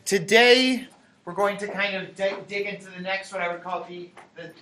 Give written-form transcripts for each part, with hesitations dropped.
Today, we're going to kind of dig into the next, what I would call the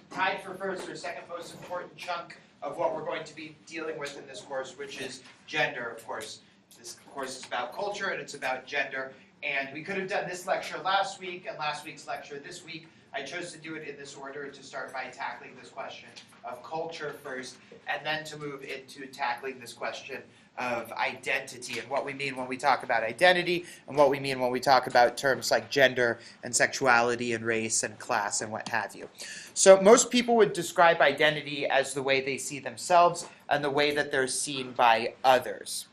tied for first or second most important chunk of what we're going to be dealing with in this course, which is gender, of course. This course is about culture and it's about gender. And we could have done this lecture last week and last week's lecture this week. I chose to do it in this order to start by tackling this question of culture first, and then to move into tackling this question of identity and what we mean when we talk about identity and what we mean when we talk about terms like gender and sexuality and race and class and what have you. So most people would describe identity as the way they see themselves and the way that they're seen by others.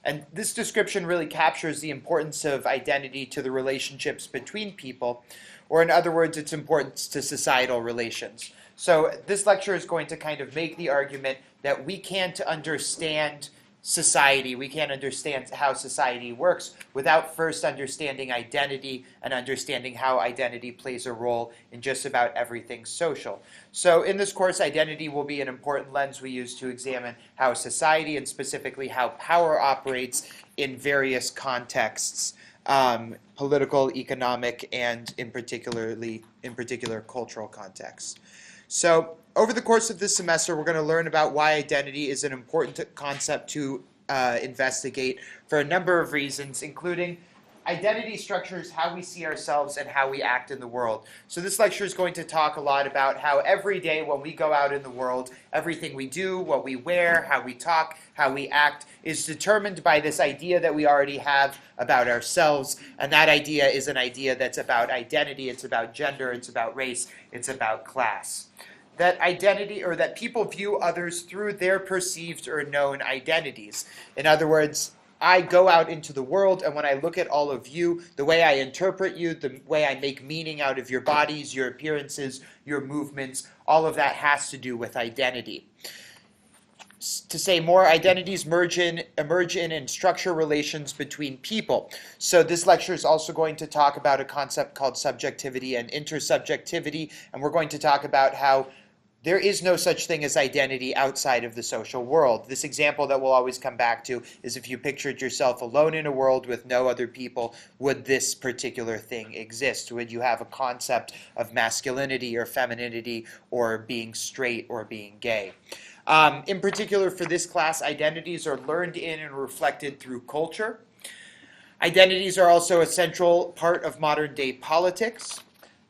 And this description really captures the importance of identity to the relationships between people, or in other words, its importance to societal relations. So this lecture is going to kind of make the argument that we can't understand society, we can't understand how society works without first understanding identity and understanding how identity plays a role in just about everything social. So in this course, identity will be an important lens we use to examine how society and specifically how power operates in various contexts, political, economic, and in particular cultural contexts. So over the course of this semester, we're going to learn about why identity is an important concept to investigate for a number of reasons, including identity structures how we see ourselves and how we act in the world. So this lecture is going to talk a lot about how every day when we go out in the world, everything we do, what we wear, how we talk, how we act is determined by this idea that we already have about ourselves, and that idea is an idea that's about identity, it's about gender, it's about race, it's about class. That identity, or that people view others through their perceived or known identities. In other words, I go out into the world, and when I look at all of you, the way I interpret you, the way I make meaning out of your bodies, your appearances, your movements, all of that has to do with identity. To say more, identities emerge in and structure relations between people. So this lecture is also going to talk about a concept called subjectivity and intersubjectivity, and we're going to talk about how there is no such thing as identity outside of the social world. This example that we'll always come back to is if you pictured yourself alone in a world with no other people, would this particular thing exist? Would you have a concept of masculinity or femininity or being straight or being gay? In particular for this class, identities are learned in and reflected through culture. Identities are also a central part of modern day politics.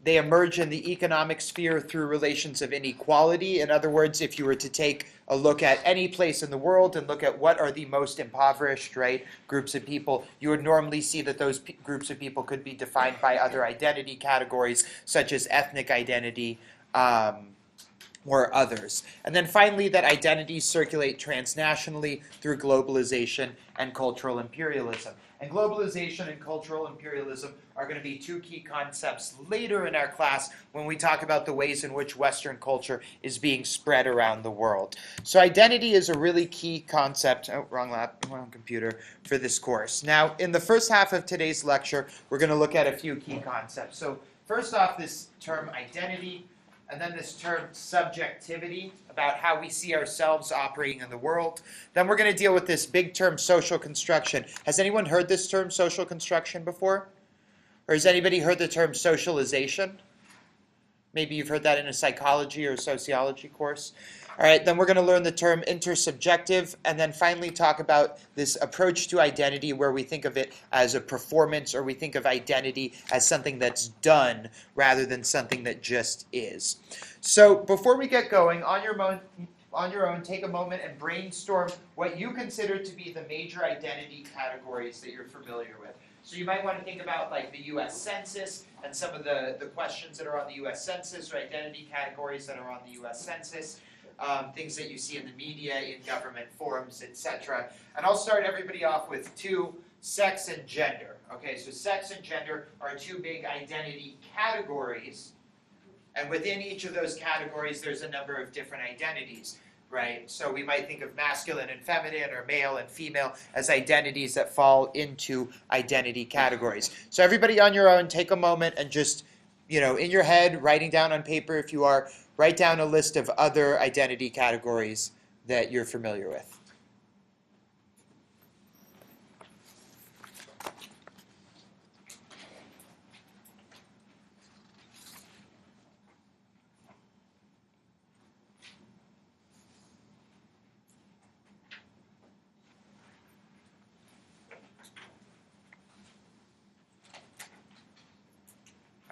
They emerge in the economic sphere through relations of inequality. In other words, if you were to take a look at any place in the world and look at what are the most impoverished, groups of people, you would normally see that those groups of people could be defined by other identity categories, such as ethnic identity, or others. And then finally, that identities circulate transnationally through globalization and cultural imperialism. And globalization and cultural imperialism are going to be two key concepts later in our class when we talk about the ways in which Western culture is being spread around the world. So identity is a really key concept, wrong computer, for this course. Now, in the first half of today's lecture, we're going to look at a few key concepts. So first off, this term identity, and then this term subjectivity, about how we see ourselves operating in the world. Then we're going to deal with this big term social construction. Has anyone heard this term social construction before? Or has anybody heard the term socialization? Maybe you've heard that in a psychology or sociology course. All right, then we're going to learn the term intersubjective, and then finally talk about this approach to identity where we think of it as a performance, or we think of identity as something that's done rather than something that just is. So before we get going, on your own, take a moment and brainstorm what you consider to be the major identity categories that you're familiar with. So you might want to think about like the U.S. Census and some of the questions that are on the U.S. Census, or identity categories that are on the U.S. Census. Things that you see in the media, in government forums, etc. And I'll start everybody off with two, sex and gender. Okay, so sex and gender are two big identity categories, and within each of those categories there's a number of different identities, right? So we might think of masculine and feminine, or male and female, as identities that fall into identity categories. So everybody on your own, take a moment and just, in your head, writing down on paper if you are, write down a list of other identity categories that you're familiar with.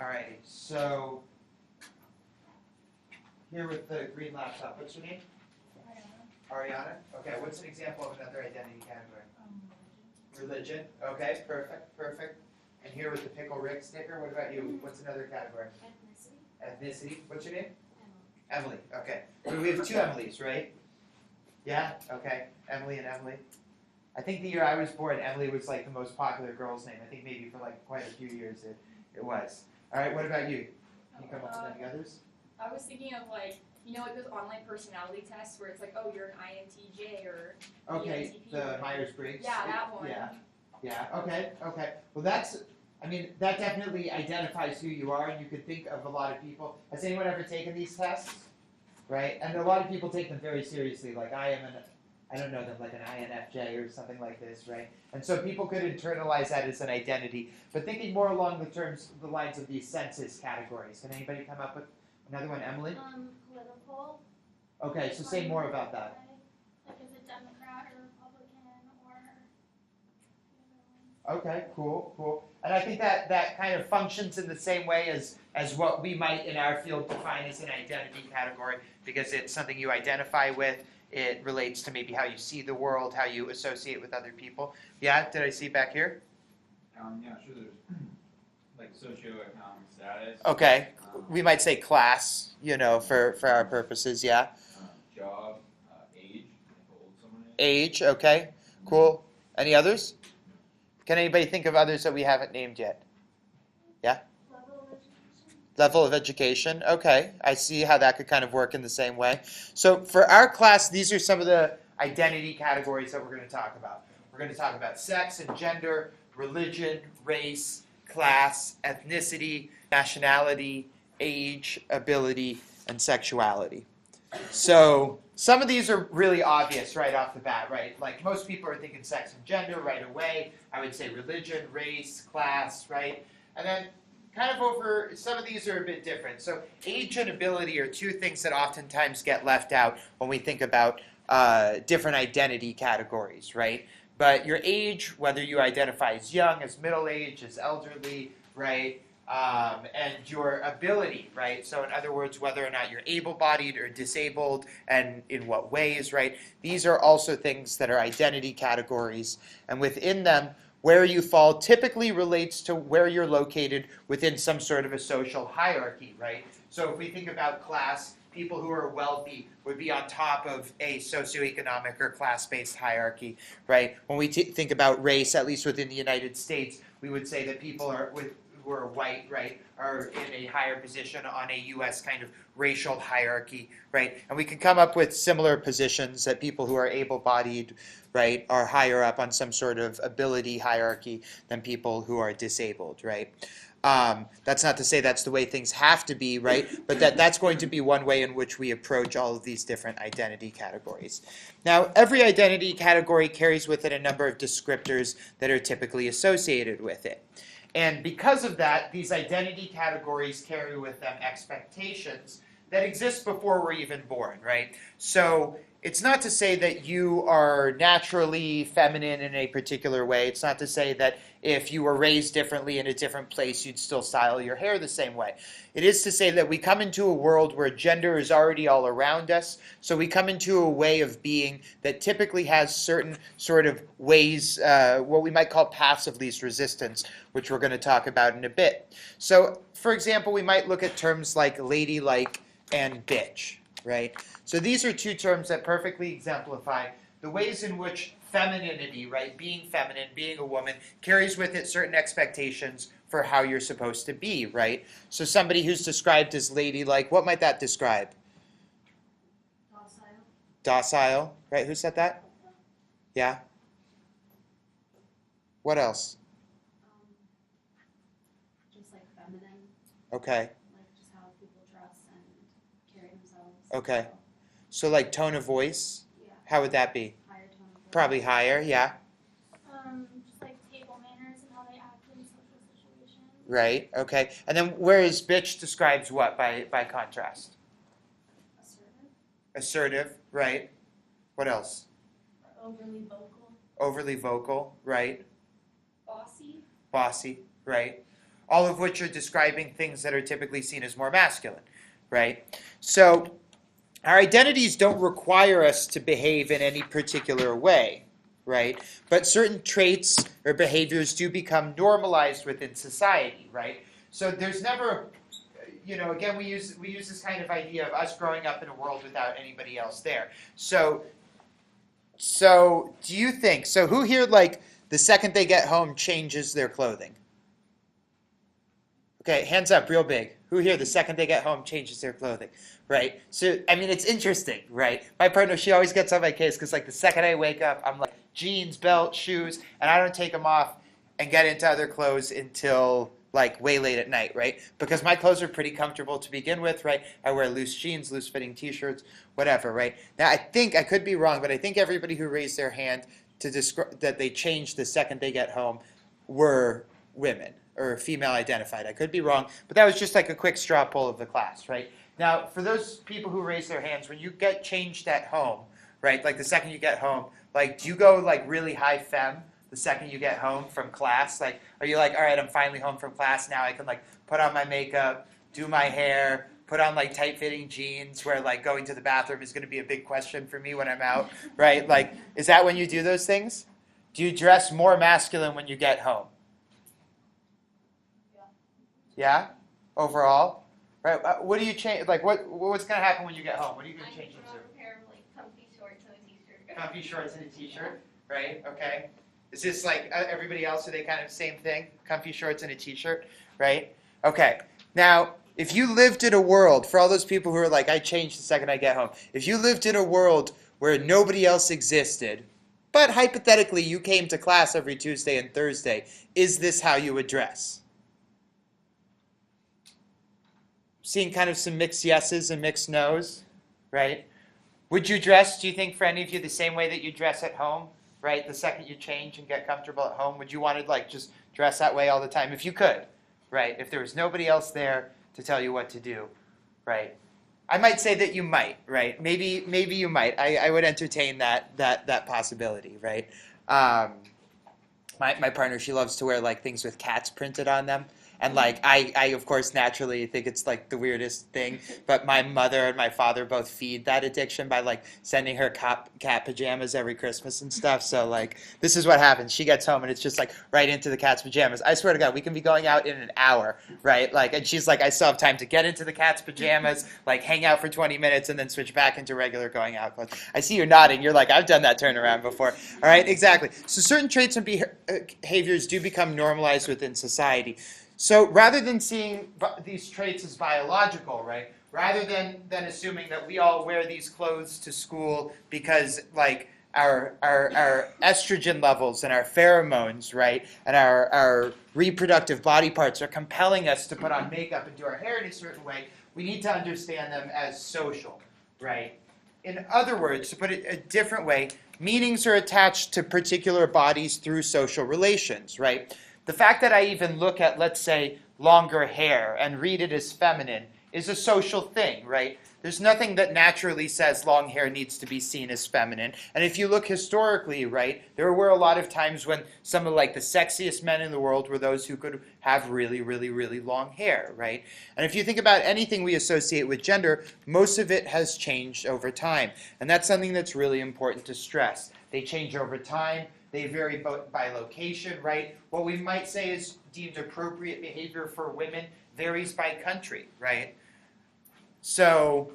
Alrighty, so here with the green laptop, what's your name? Ariana. Okay, what's an example of another identity category? Religion. Okay, perfect. And here with the Pickle Rick sticker, what about you? What's another category? Ethnicity. What's your name? Emily. Okay. So we have two Emilys, right? Yeah? Okay. Emily and Emily. I think the year I was born, Emily was like the most popular girl's name. I think maybe for like quite a few years it was. All right, what about you? Can you come up with any others? I was thinking of like those online personality tests where it's like, oh, you're an INTJ or Okay, ENTP the Myers-Briggs. Yeah, that one. Yeah. Okay. Well, that definitely identifies who you are, and you could think of a lot of people. Has anyone ever taken these tests? Right? And a lot of people take them very seriously, like I don't know them, like an INFJ or something like this, right? And so people could internalize that as an identity. But thinking more along the lines of these census categories, can anybody come up with another one? Emily? Political. Okay, so say more about that. Like is it Democrat or Republican or... Okay, cool. And I think that kind of functions in the same way as what we might in our field define as an identity category, because it's something you identify with. It relates to maybe how you see the world, how you associate with other people. Yeah, did I see back here? Yeah, sure. There's like socioeconomic status. Okay, we might say class, for our purposes, yeah. Job, age, how old someone is. Age, okay, cool. Any others? Can anybody think of others that we haven't named yet? Yeah? Level of education, okay. I see how that could kind of work in the same way. So for our class, these are some of the identity categories that we're going to talk about. We're going to talk about sex and gender, religion, race, class, ethnicity, nationality, age, ability, and sexuality. So some of these are really obvious right off the bat, right? Like most people are thinking sex and gender right away. I would say religion, race, class, right? And then kind of over, some of these are a bit different. So age and ability are two things that oftentimes get left out when we think about different identity categories, right? But your age, whether you identify as young, as middle-aged, as elderly, right? And your ability, right? So in other words, whether or not you're able-bodied or disabled, and in what ways, right? These are also things that are identity categories. And within them, where you fall typically relates to where you're located within some sort of a social hierarchy, right? So if we think about class, people who are wealthy would be on top of a socioeconomic or class-based hierarchy, right? When we think about race, at least within the United States, we would say that people who are white, right, are in a higher position on a U.S. kind of racial hierarchy, right? And we can come up with similar positions that people who are able-bodied, right, are higher up on some sort of ability hierarchy than people who are disabled, right? That's not to say that's the way things have to be, right? But that's going to be one way in which we approach all of these different identity categories. Now, every identity category carries with it a number of descriptors that are typically associated with it. And because of that, these identity categories carry with them expectations that exist before we're even born, right? So it's not to say that you are naturally feminine in a particular way. It's not to say that if you were raised differently in a different place, you'd still style your hair the same way. It is to say that we come into a world where gender is already all around us, so we come into a way of being that typically has certain sort of ways, what we might call paths of least resistance, which we're going to talk about in a bit. So, for example, we might look at terms like ladylike and bitch, right? So these are two terms that perfectly exemplify the ways in which femininity, right, being feminine, being a woman, carries with it certain expectations for how you're supposed to be, right? So somebody who's described as ladylike, what might that describe? Docile. Docile, right? Who said that? Yeah? What else? Just like feminine. Okay. Like just how people dress and carry themselves. Okay. So like tone of voice, Yeah. how would that be? Higher tone of voice. Probably higher, yeah. Just like table manners and how they act in social situations. Right, okay. And then whereas bitch describes what by contrast? Assertive. Assertive, right. What else? Overly vocal. Overly vocal, right. Bossy. Bossy, right. all of which are describing things that are typically seen as more masculine, right? So our identities don't require us to behave in any particular way, right? But certain traits or behaviors do become normalized within society, right? So there's never, again, we use this kind of idea of us growing up in a world without anybody else there. So do you think, so who here, like, the second they get home changes their clothing? Okay, hands up real big. Who here, the second they get home, changes their clothing, right? So, I mean, it's interesting, right? My partner, she always gets on my case because, like, the second I wake up, I'm like, jeans, belt, shoes, and I don't take them off and get into other clothes until, like, way late at night, right? Because my clothes are pretty comfortable to begin with, right? I wear loose jeans, loose-fitting T-shirts, whatever, right? Now, I think, I could be wrong, but I think everybody who raised their hand to describe that they changed the second they get home were women or female identified. I could be wrong, but that was just like a quick straw poll of the class, right? Now, for those people who raise their hands, when you get changed at home, right, like the second you get home, like, do you go like really high femme the second you get home from class? Like, are you like, all right, I'm finally home from class, now I can like put on my makeup, do my hair, put on like tight-fitting jeans where like going to the bathroom is going to be a big question for me when I'm out, right? Like, is that when you do those things? Do you dress more masculine when you get home? Yeah? Overall? Right? What do you change? Like, what's going to happen when you get home? What are you going to change into? I put on a pair of like comfy shorts and a t-shirt. Comfy shorts and a t-shirt, right? Okay. Is this like everybody else? Are they kind of same thing? Comfy shorts and a t-shirt, right? Okay. Now, if you lived in a world, for all those people who are like, I changed the second I get home. If you lived in a world where nobody else existed, but hypothetically you came to class every Tuesday and Thursday, is this how you would dress? Seeing kind of some mixed yeses and mixed nos, right? Would you dress, do you think, for any of you, the same way that you dress at home, right? The second you change and get comfortable at home, would you want to like just dress that way all the time? If you could, right? If there was nobody else there to tell you what to do, right? I might say that you might, right? Maybe you might. I would entertain that possibility, right? My partner, she loves to wear like things with cats printed on them. And like I of course naturally think it's like the weirdest thing, but my mother and my father both feed that addiction by like sending her cat pajamas every Christmas and stuff. So like this is what happens. She gets home and it's just like right into the cat's pajamas. I swear to God, we can be going out in an hour, right? Like, and she's like, I still have time to get into the cat's pajamas, like hang out for 20 minutes and then switch back into regular going out clothes. I see you nodding. You're like, I've done that turnaround before. All right, exactly. So certain traits and behaviors do become normalized within society. So rather than seeing these traits as biological, right, rather than assuming that we all wear these clothes to school because like our estrogen levels and our pheromones, right, and our reproductive body parts are compelling us to put on makeup and do our hair in a certain way, we need to understand them as social, right? In other words, to put it a different way, meanings are attached to particular bodies through social relations, right? The fact that I even look at, let's say, longer hair and read it as feminine is a social thing, right? There's nothing that naturally says long hair needs to be seen as feminine. And if you look historically, right, there were a lot of times when some of like the sexiest men in the world were those who could have really, really, really long hair, right? And if you think about anything we associate with gender, most of it has changed over time. And that's something that's really important to stress. They change over time. They vary by location, right? What we might say is deemed appropriate behavior for women varies by country, right? So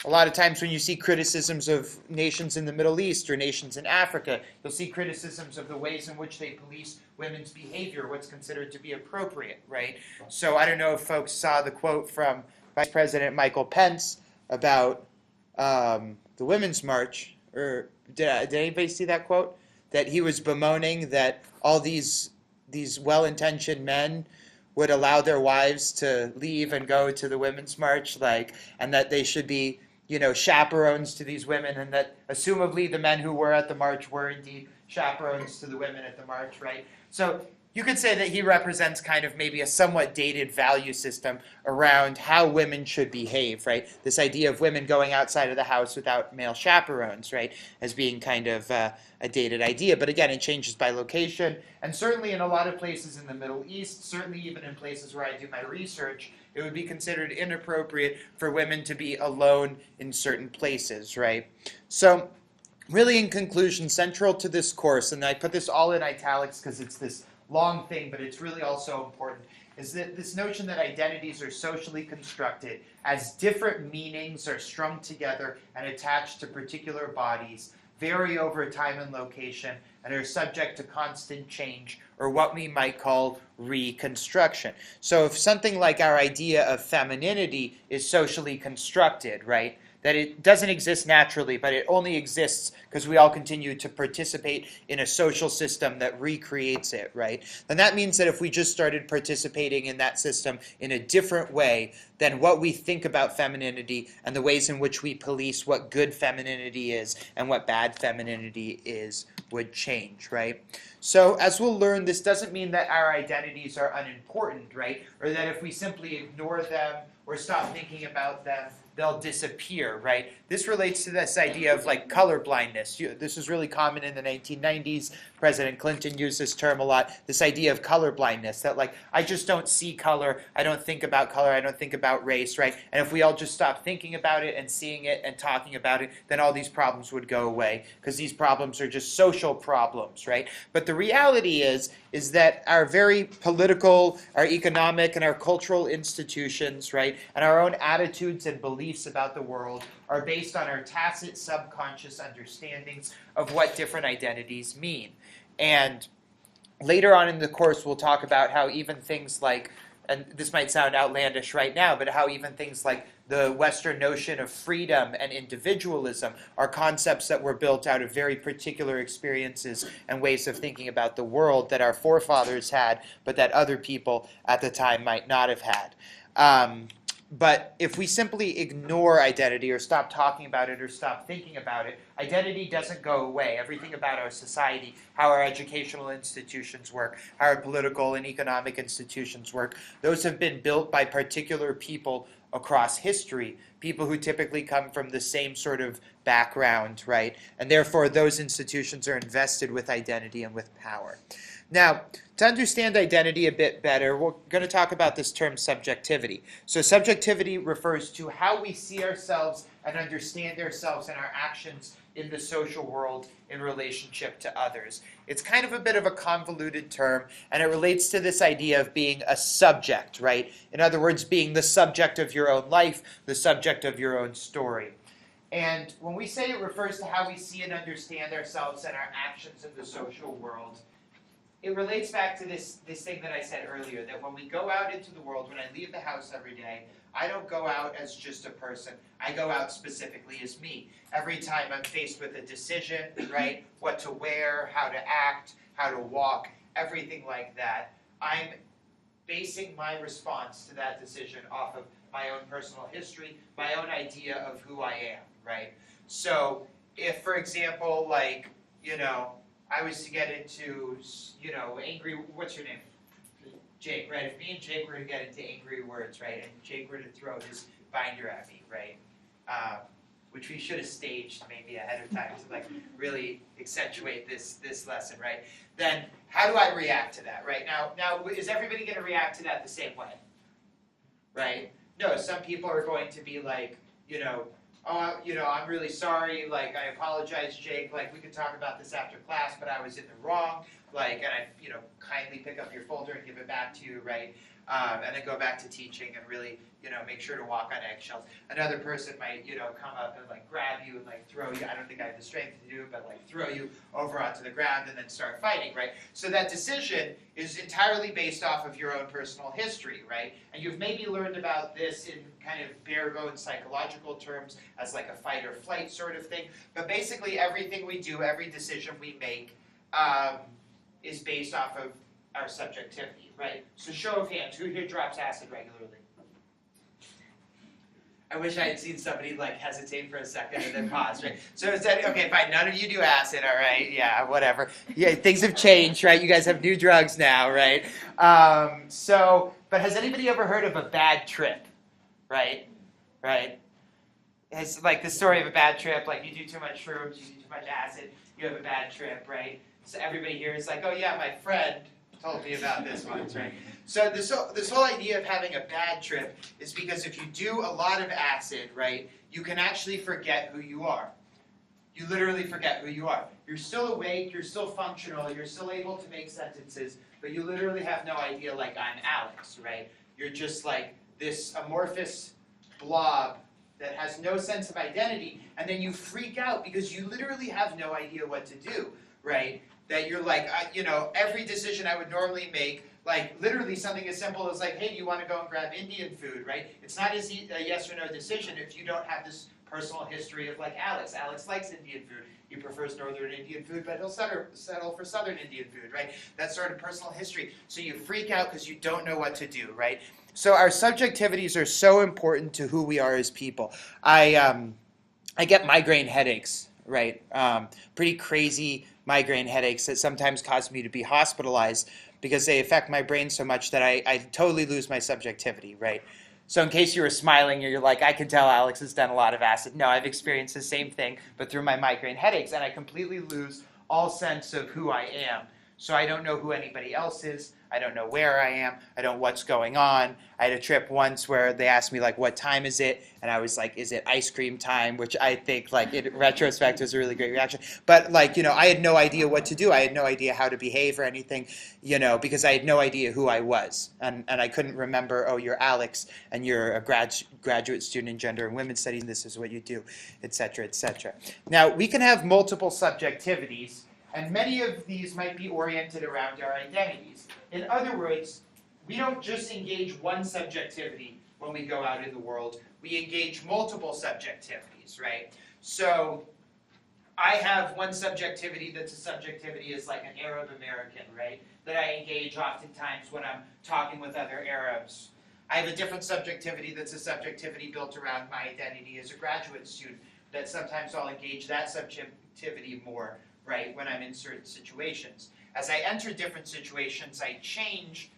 a lot of times when you see criticisms of nations in the Middle East or nations in Africa, you'll see criticisms of the ways in which they police women's behavior, what's considered to be appropriate, right? So I don't know if folks saw the quote from Vice President Michael Pence about the Women's March, or did anybody see that quote? That he was bemoaning that all these well-intentioned men would allow their wives to leave and go to the Women's March, like, and that they should be, chaperones to these women, and that assumably the men who were at the march were indeed chaperones to the women at the march, right? So you could say that he represents kind of maybe a somewhat dated value system around how women should behave, right? This idea of women going outside of the house without male chaperones, right, as being kind of a dated idea. But again, it changes by location, and certainly in a lot of places in the Middle East, certainly even in places where I do my research, it would be considered inappropriate for women to be alone in certain places, right? So really, in conclusion, central to this course, and I put this all in italics because it's this long thing, but it's really also important, is that this notion that identities are socially constructed as different meanings are strung together and attached to particular bodies, vary over time and location, and are subject to constant change, or what we might call reconstruction. So if something like our idea of femininity is socially constructed, right, that it doesn't exist naturally, but it only exists because we all continue to participate in a social system that recreates it, right? Then that means that if we just started participating in that system in a different way, then what we think about femininity and the ways in which we police what good femininity is and what bad femininity is would change, right? So as we'll learn, this doesn't mean that our identities are unimportant, right? Or that if we simply ignore them or stop thinking about them, they'll disappear, right? This relates to this idea of like colorblindness. This was really common in the 1990s. President Clinton used this term a lot, this idea of colorblindness, that like, I just don't see color, I don't think about color, I don't think about race, right? And if we all just stop thinking about it and seeing it and talking about it, then all these problems would go away, because these problems are just social problems, right? But the reality is that our very political, our economic, and our cultural institutions, right, and our own attitudes and beliefs about the world are based on our tacit subconscious understandings of what different identities mean. And later on in the course, we'll talk about how even things like, and this might sound outlandish right now, but how even things like the Western notion of freedom and individualism are concepts that were built out of very particular experiences and ways of thinking about the world that our forefathers had, but that other people at the time might not have had. But if we simply ignore identity or stop talking about it or stop thinking about it, identity doesn't go away. Everything about our society, how our educational institutions work, how our political and economic institutions work, those have been built by particular people across history, people who typically come from the same sort of background, right? And therefore, those institutions are invested with identity and with power. Now, to understand identity a bit better, we're going to talk about this term subjectivity. So subjectivity refers to how we see ourselves and understand ourselves and our actions in the social world in relationship to others. It's kind of a bit of a convoluted term, and it relates to this idea of being a subject, right? In other words, being the subject of your own life, the subject of your own story. And when we say it refers to how we see and understand ourselves and our actions in the social world, it relates back to this thing that I said earlier, that when we go out into the world, when I leave the house every day, I don't go out as just a person. I go out specifically as me. Every time I'm faced with a decision, right, what to wear, how to act, how to walk, everything like that, I'm basing my response to that decision off of my own personal history, my own idea of who I am, right? So if, for example, like, I was to get into, angry, what's your name? Jake, right? If me and Jake were to get into angry words, right, and Jake were to throw his binder at me, right, which we should have staged maybe ahead of time to like really accentuate this lesson, right? Then how do I react to that, right? Now, is everybody going to react to that the same way, right? No, some people are going to be like, I'm really sorry, like, I apologize, Jake, like, we could talk about this after class, but I was in the wrong, like, and I, kindly pick up your folder and give it back to you, right, and then go back to teaching and really, make sure to walk on eggshells. Another person might, come up and, like, grab you and, like, throw you, I don't think I have the strength to do it, but, like, throw you over onto the ground and then start fighting, right? So that decision is entirely based off of your own personal history, right? And you've maybe learned about this in kind of bare bones psychological terms as like a fight or flight sort of thing. But basically everything we do, every decision we make is based off of our subjectivity, right? So show of hands, who here drops acid regularly? I wish I had seen somebody like hesitate for a second and then pause, right? So instead, okay, fine, none of you do acid, all right? Yeah, whatever. Yeah, things have changed, right? You guys have new drugs now, right? But has anybody ever heard of a bad trip, right? Right? It's like the story of a bad trip, like you do too much shrooms, you do too much acid, you have a bad trip, right? So everybody here is like, oh yeah, my friend told me about this once, right? So this whole idea of having a bad trip is because if you do a lot of acid, right, you can actually forget who you are. You literally forget who you are. You're still awake, you're still functional, you're still able to make sentences, but you literally have no idea, like, I'm Alex, right? You're just like this amorphous blob that has no sense of identity, and then you freak out because you literally have no idea what to do, right? That you're like, every decision I would normally make, like literally something as simple as like, hey, do you want to go and grab Indian food, right? It's not a yes or no decision if you don't have this personal history of like Alex. Alex likes Indian food. He prefers northern Indian food, but he'll settle for southern Indian food, right? That sort of personal history. So you freak out because you don't know what to do, right? So our subjectivities are so important to who we are as people. I get migraine headaches, right? Pretty crazy migraine headaches that sometimes cause me to be hospitalized because they affect my brain so much that I totally lose my subjectivity, right? So in case you were smiling, you're like, I can tell Alex has done a lot of acid. No, I've experienced the same thing, but through my migraine headaches, and I completely lose all sense of who I am. So I don't know who anybody else is. I don't know where I am. I don't know what's going on. I had a trip once where they asked me, like, what time is it? And I was like, is it ice cream time? Which I think, like, in retrospect was a really great reaction. But, like, I had no idea what to do. I had no idea how to behave or anything, because I had no idea who I was. And I couldn't remember, oh, you're Alex, and you're a graduate student in gender and women's studies, and this is what you do, et cetera, et cetera. Now, we can have multiple subjectivities, and many of these might be oriented around our identities. In other words, we don't just engage one subjectivity when we go out in the world. We engage multiple subjectivities, right? So I have one subjectivity that's a subjectivity as like an Arab American, right? That I engage oftentimes when I'm talking with other Arabs. I have a different subjectivity that's a subjectivity built around my identity as a graduate student, that sometimes I'll engage that subjectivity more, right, when I'm in certain situations. As I enter different situations, I change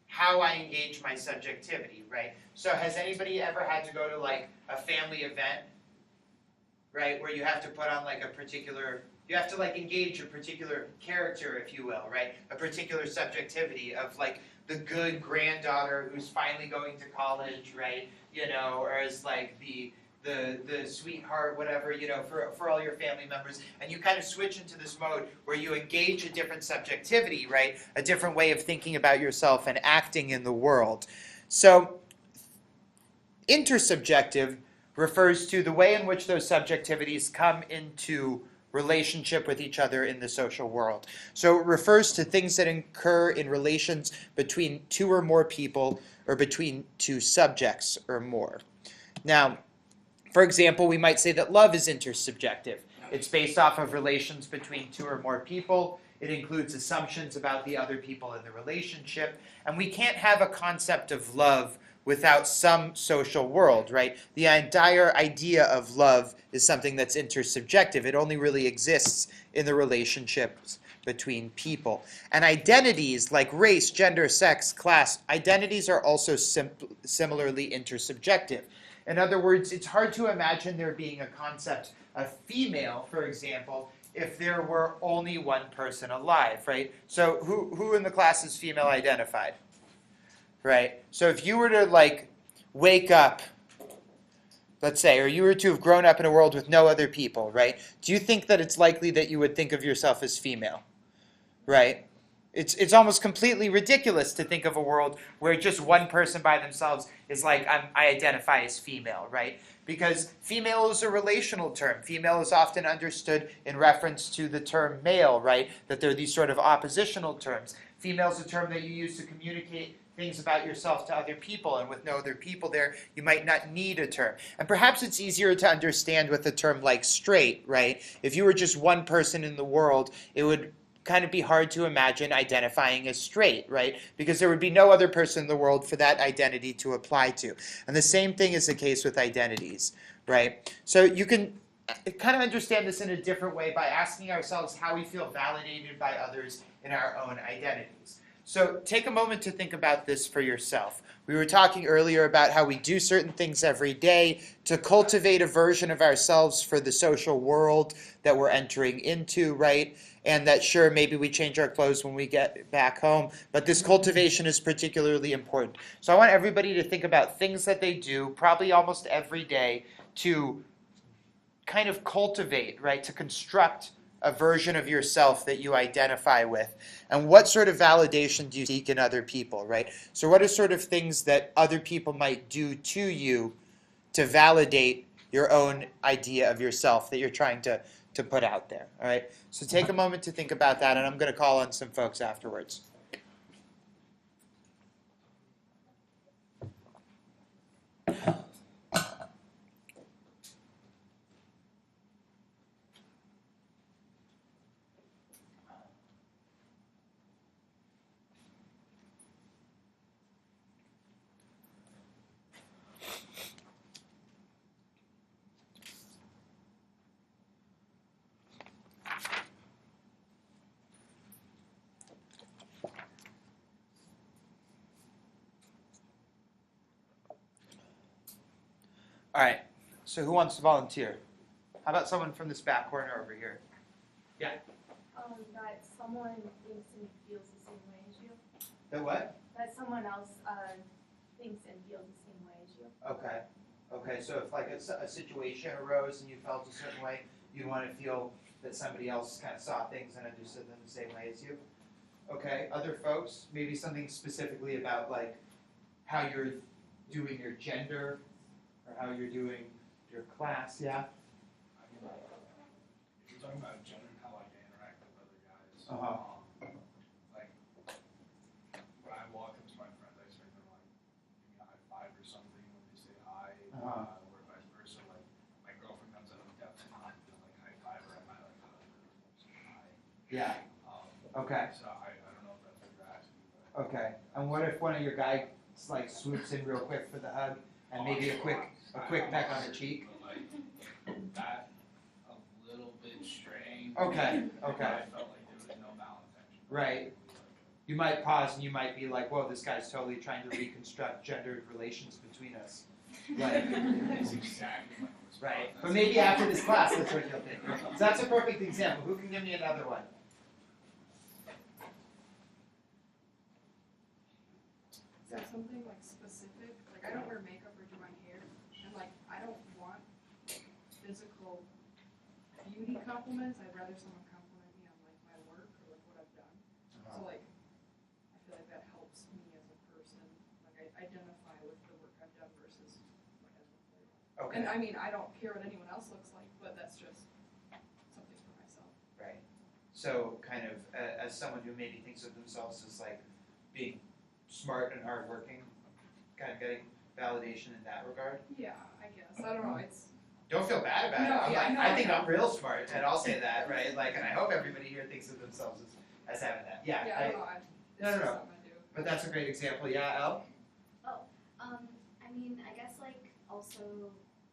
how I engage my subjectivity, right? So has anybody ever had to go to like a family event, right, where you have to put on like you have to like engage a particular character, if you will, right? A particular subjectivity of like the good granddaughter who's finally going to college, right? Or as like the sweetheart, whatever, for all your family members, and you kind of switch into this mode where you engage a different subjectivity, right? A different way of thinking about yourself and acting in the world. So, intersubjective refers to the way in which those subjectivities come into relationship with each other in the social world. So it refers to things that occur in relations between two or more people or between two subjects or more. Now, for example, we might say that love is intersubjective. It's based off of relations between two or more people. It includes assumptions about the other people in the relationship. And we can't have a concept of love without some social world, right? The entire idea of love is something that's intersubjective. It only really exists in the relationships between people. And identities like race, gender, sex, class, identities are also similarly intersubjective. In other words, it's hard to imagine there being a concept of female, for example, if there were only one person alive, right? So who in the class is female identified? Right? So if you were to like wake up, let's say, or you were to have grown up in a world with no other people, right? Do you think that it's likely that you would think of yourself as female? Right? It's almost completely ridiculous to think of a world where just one person by themselves is like, I identify as female, right? Because female is a relational term. Female is often understood in reference to the term male, right? That they're these sort of oppositional terms. Female is a term that you use to communicate things about yourself to other people, and with no other people there, you might not need a term. And perhaps it's easier to understand with a term like straight, right? If you were just one person in the world, it would kind of be hard to imagine identifying as straight, right? Because there would be no other person in the world for that identity to apply to. And the same thing is the case with identities, right? So you can kind of understand this in a different way by asking ourselves how we feel validated by others in our own identities. So take a moment to think about this for yourself. We were talking earlier about how we do certain things every day to cultivate a version of ourselves for the social world that we're entering into, right? And that sure, maybe we change our clothes when we get back home, but this cultivation is particularly important. So I want everybody to think about things that they do, probably almost every day, to kind of cultivate, right, to construct a version of yourself that you identify with. And what sort of validation do you seek in other people, right? So what are sort of things that other people might do to you to validate your own idea of yourself that you're trying to put out there, all right? So take a moment to think about that, and I'm going to call on some folks afterwards. All right, so who wants to volunteer? How about someone from this back corner over here? That someone thinks and feels the same way as you. The what? That someone else thinks and feels the same way as you. Okay. Okay, so if like a situation arose and you felt a certain way, you'd want to feel that somebody else kind of saw things and understood them the same way as you. Okay, other folks, maybe something specifically about like how you're doing your gender or how you're doing your class, yeah? I mean, if you're talking about gender and how I interact with other guys, Uh-huh. like when I walk up to my friends, I expect them to like give me a high five or something when they say hi, Uh-huh. or vice versa. Like my girlfriend comes out of the depths of not to like high five her, I might like hug her or say hi. Yeah. Okay. So I don't know if that's what you're asking. But Okay. And what if one of your guys like swoops in real quick for the hug and maybe a quick peck on the cheek? But like that, a little bit strange. Okay. I Okay. felt like there was no malintention. Right. You might pause and you might be like, whoa, this guy's totally trying to reconstruct gendered relations between us. Like, That's exactly my response. right. But maybe after this class, that's what you'll think. So that's a perfect example. Who can give me another one? Is that something like specific? Like I don't wear makeup or do my hair, and like I don't want physical beauty compliments. I'd rather someone compliment me on like my work or like what I've done. So like I feel like that helps me as a person. Like I identify with the work I've done versus what has been played. Okay. And I mean I don't care what anyone else looks like, but that's just something for myself. Right. So kind of as someone who maybe thinks of themselves as like being smart and hardworking, kind of getting validation in that regard. Yeah, I guess. I don't know. It's Don't feel bad about No, it. I'm yeah, like, no, I think no. I'm real smart, and I'll say that, right? Like, and I hope everybody here thinks of themselves as having that. Yeah. I don't know. It's no, just no. something I do. But that's a great example. Yeah, Elle? I mean, I guess like also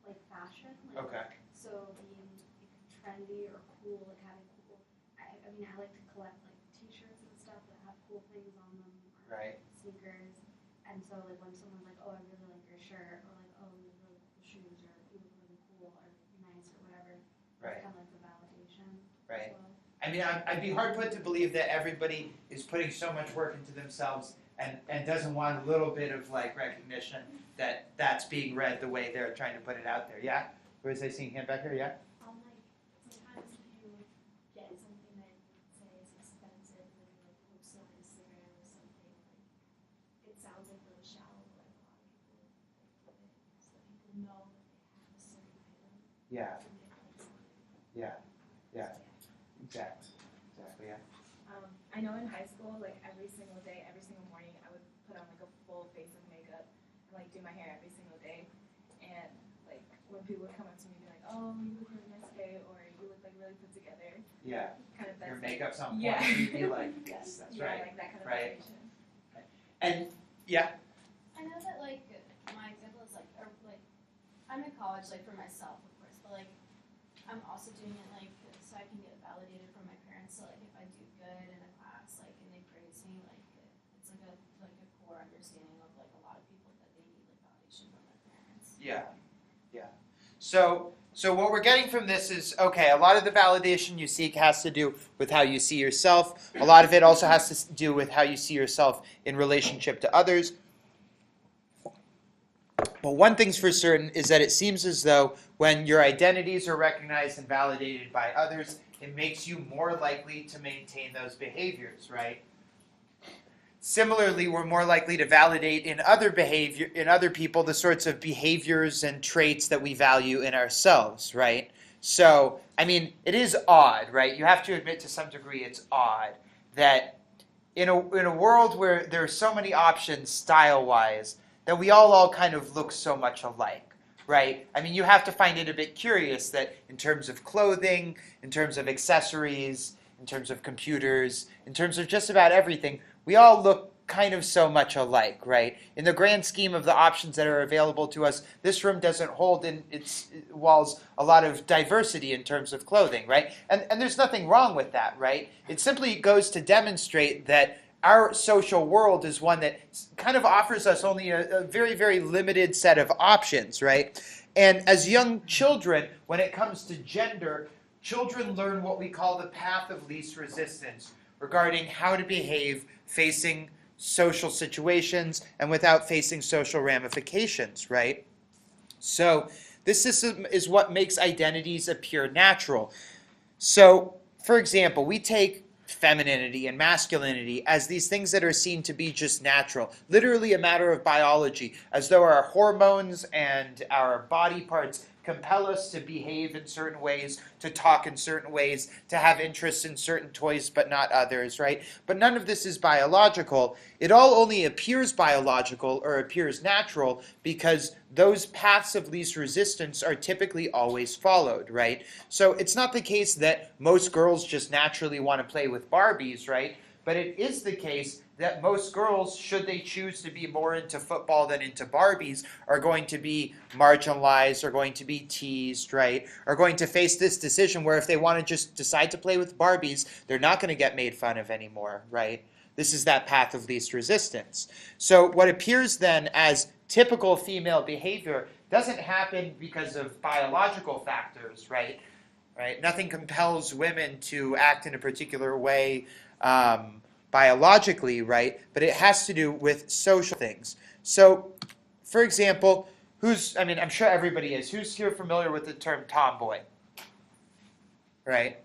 like fashion, like Okay. so being like, trendy or cool, like having cool. I mean, I like to collect like T-shirts and stuff that have cool things on them, or Right. sneakers. And so like when someone's like, oh, I really like your shirt, or like, oh, you have really cool shoes, or you look really cool, or nice, or whatever. Right. It's kind of like the validation. Right. As well. I mean, I'd be hard put to believe that everybody is putting so much work into themselves and doesn't want a little bit of like recognition that that's being read the way they're trying to put it out there. Yeah? Who is I seeing hand back here? Yeah? Like sometimes if you get something that say is expensive, like you like post it on Instagram or something, like it sounds like really shallow, but like a lot of people like do it so that people know that they have a certain item. Yeah. And they like something. Yeah. Yeah. Exactly. Exactly, yeah. I know in high school, like every single day, every single morning, I would put on like a full face of makeup and like do my hair every single day. And like when people would come up to me and be like, oh, you look really nice today, or you look like really put together. Yeah. Kind of Your that's makeup's on point. Yeah. You'd be like, yes, that's yeah, right. like that kind of Right. validation. And yeah, I know that like my example is like, or like, I'm in college like for myself, of course, but like I'm also doing it like so I can get validated from my parents. So like if I do good in a class, like and they praise me, like it's like a core understanding of like a lot of people that they need like validation from their parents. yeah. So what we're getting from this is, okay, a lot of the validation you seek has to do with how you see yourself. A lot of it also has to do with how you see yourself in relationship to others. But one thing's for certain is that it seems as though when your identities are recognized and validated by others, it makes you more likely to maintain those behaviors, right? Similarly, we're more likely to validate in other people the sorts of behaviors and traits that we value in ourselves, right? So, I mean, it is odd, right? You have to admit to some degree it's odd that in a world where there are so many options style-wise, that we all kind of look so much alike, right? I mean, you have to find it a bit curious that in terms of clothing, in terms of accessories, in terms of computers, in terms of just about everything, we all look kind of so much alike, right? In the grand scheme of the options that are available to us, this room doesn't hold in its walls a lot of diversity in terms of clothing, right? And there's nothing wrong with that, right? It simply goes to demonstrate that our social world is one that kind of offers us only a very, very limited set of options, right? And as young children, when it comes to gender, children learn what we call the path of least resistance regarding how to behave facing social situations and without facing social ramifications, right? So this system is what makes identities appear natural. So, for example, we take femininity and masculinity as these things that are seen to be just natural, literally a matter of biology, as though our hormones and our body parts compel us to behave in certain ways, to talk in certain ways, to have interests in certain toys but not others, right? But none of this is biological. It all only appears biological or appears natural because those paths of least resistance are typically always followed, right? So it's not the case that most girls just naturally want to play with Barbies, right? But it is the case that most girls, should they choose to be more into football than into Barbies, are going to be marginalized, are going to be teased, right? Are going to face this decision where if they want to just decide to play with Barbies, they're not going to get made fun of anymore, right? This is that path of least resistance. So what appears then as typical female behavior doesn't happen because of biological factors, right? Nothing compels women to act in a particular way biologically, right? But it has to do with social things. So, for example, I'm sure everybody is. Who's here familiar with the term tomboy? Right?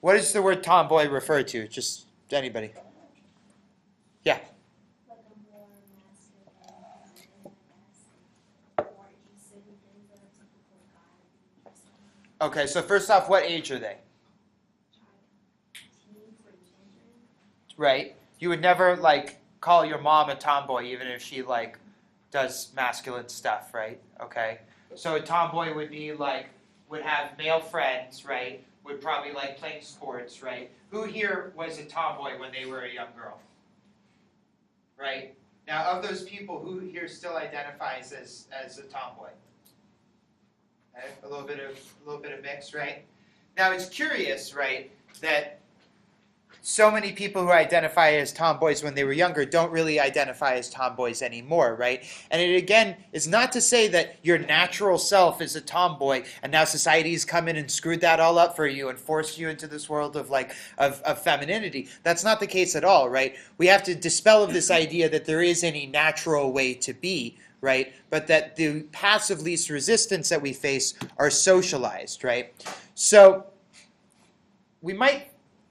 What does the word tomboy refer to? Just anybody. Yeah. Like a more masculine, I guess, more interested in things that a typical guy would be interested in. Okay, so first off, what age are they? Teens or children. Right? You would never call your mom a tomboy even if she does masculine stuff, right? Okay. So a tomboy would be would have male friends, right? Would probably like playing sports, right? Who here was a tomboy when they were a young girl? Right? Now of those people, who here still identifies as a tomboy? Okay? A little bit of mix, right? Now it's curious, right, that so many people who identify as tomboys when they were younger don't really identify as tomboys anymore, right? And it again is not to say that your natural self is a tomboy and now society's come in and screwed that all up for you and forced you into this world of femininity. That's not the case at all, right? We have to dispel of this idea that there is any natural way to be, right? But that the paths of least resistance that we face are socialized, right? So we might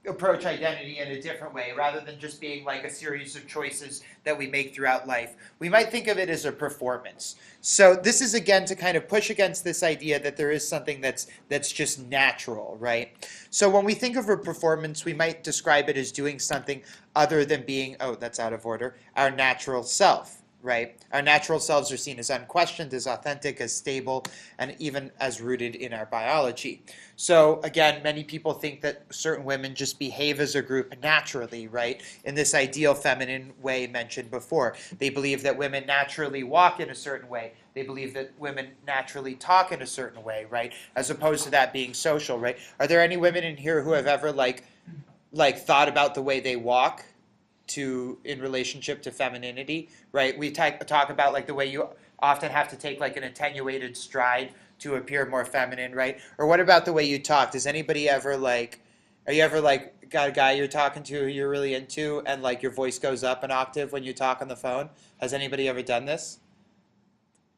approach identity in a different way rather than just being like a series of choices that we make throughout life. We might think of it as a performance. So this is again to kind of push against this idea that there is something that's just natural, right? So when we think of a performance, we might describe it as doing something other than being, oh, that's out of order, our natural self, right? Our natural selves are seen as unquestioned, as authentic, as stable, and even as rooted in our biology. So again, many people think that certain women just behave as a group naturally, right? In this ideal feminine way mentioned before. They believe that women naturally walk in a certain way. They believe that women naturally talk in a certain way, right? As opposed to that being social, right? Are there any women in here who have ever like thought about the way they walk in relationship to femininity, right? We talk about like the way you often have to take like an attenuated stride to appear more feminine, right? Or what about the way you talk? Does anybody ever like, are you ever like got a guy you're talking to who you're really into and like your voice goes up an octave when you talk on the phone? Has anybody ever done this?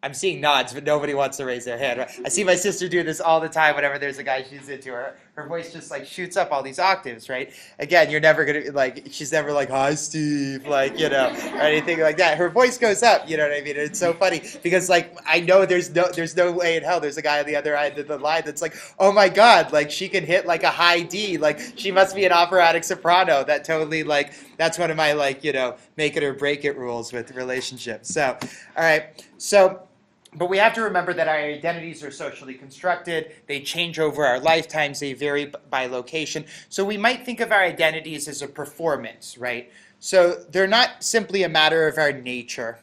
I'm seeing nods, but nobody wants to raise their hand. Right? I see my sister do this all the time whenever there's a guy she's into. Her voice just like shoots up all these octaves, right? Again, you're never gonna like. She's never like, "Hi, Steve," like or anything like that. Her voice goes up. You know what I mean? And it's so funny because like I know there's no way in hell there's a guy on the other end of the line that's like, "Oh my God, like she can hit like a high D, like she must be an operatic soprano." That totally like that's one of my like make it or break it rules with relationships. So, all right, so. But we have to remember that our identities are socially constructed. They change over our lifetimes. They vary by location. So we might think of our identities as a performance, right? So they're not simply a matter of our nature.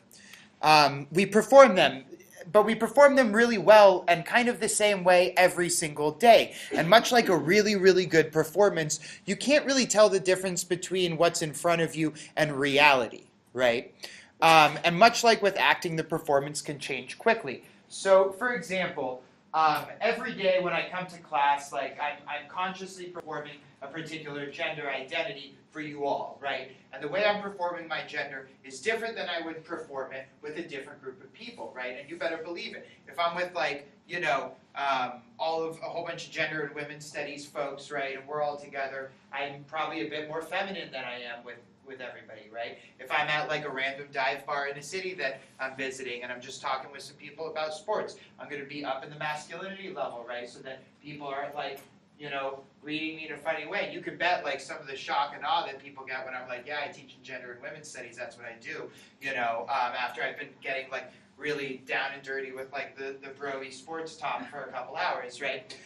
We perform them, but we perform them really well and kind of the same way every single day. And much like a really, really good performance, you can't really tell the difference between what's in front of you and reality, right? And much like with acting, the performance can change quickly. So, for example, every day when I come to class, like I'm consciously performing a particular gender identity for you all, right? And the way I'm performing my gender is different than I would perform it with a different group of people, right? And you better believe it. If I'm with like, all of a whole bunch of gender and women's studies folks, right, and we're all together, I'm probably a bit more feminine than I am with everybody, right? If I'm at like a random dive bar in a city that I'm visiting and I'm just talking with some people about sports, I'm going to be up in the masculinity level, right? So that people aren't like, reading me in a funny way. You can bet like some of the shock and awe that people get when I'm like, yeah, I teach in gender and women's studies, that's what I do, after I've been getting like really down and dirty with like the bro-y sports talk for a couple hours, right?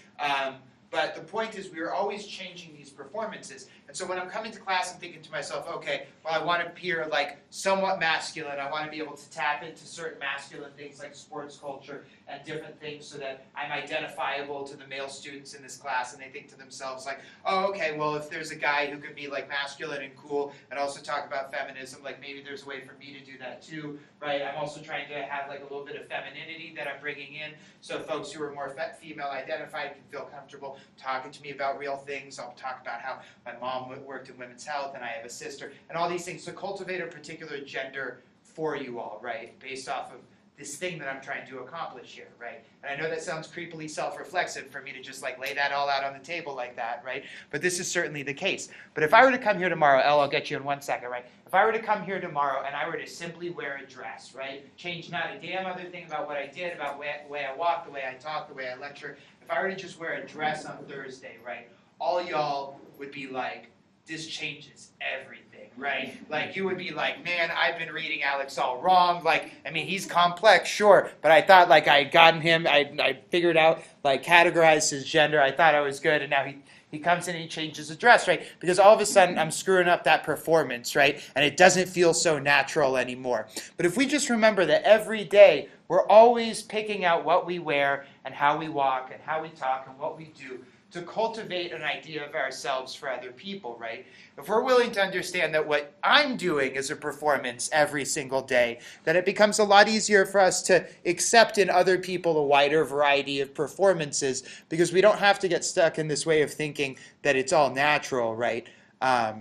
But the point is we are always changing these performances. And so when I'm coming to class, I'm thinking to myself, okay, well, I want to appear like somewhat masculine. I want to be able to tap into certain masculine things like sports culture and different things so that I'm identifiable to the male students in this class. And they think to themselves like, oh, okay, well, if there's a guy who could be like masculine and cool and also talk about feminism, like maybe there's a way for me to do that too, right? I'm also trying to have like a little bit of femininity that I'm bringing in so folks who are more female identified can feel comfortable talking to me about real things. I'll talk about how my mom worked in women's health and I have a sister and all these things. So cultivate a particular gender for you all, right? Based off of this thing that I'm trying to accomplish here, right? And I know that sounds creepily self-reflexive for me to just like lay that all out on the table like that, right? But this is certainly the case. But if I were to come here tomorrow, Elle, I'll get you in 1 second, right? If I were to come here tomorrow and I were to simply wear a dress, right? Change not a damn other thing about what I did, about the way I walk, the way I talk, the way I lecture. If I were to just wear a dress on Thursday, right? All y'all would be like, this changes everything, right? Like, you would be like, man, I've been reading Alex all wrong. Like, I mean, he's complex, sure, but I thought, like, I had gotten him, I figured out, like, categorized his gender. I thought I was good, and now he comes in and he changes the dress, right? Because all of a sudden, I'm screwing up that performance, right? And it doesn't feel so natural anymore. But if we just remember that every day, we're always picking out what we wear and how we walk and how we talk and what we do, to cultivate an idea of ourselves for other people, right? If we're willing to understand that what I'm doing is a performance every single day, then it becomes a lot easier for us to accept in other people a wider variety of performances because we don't have to get stuck in this way of thinking that it's all natural, right? But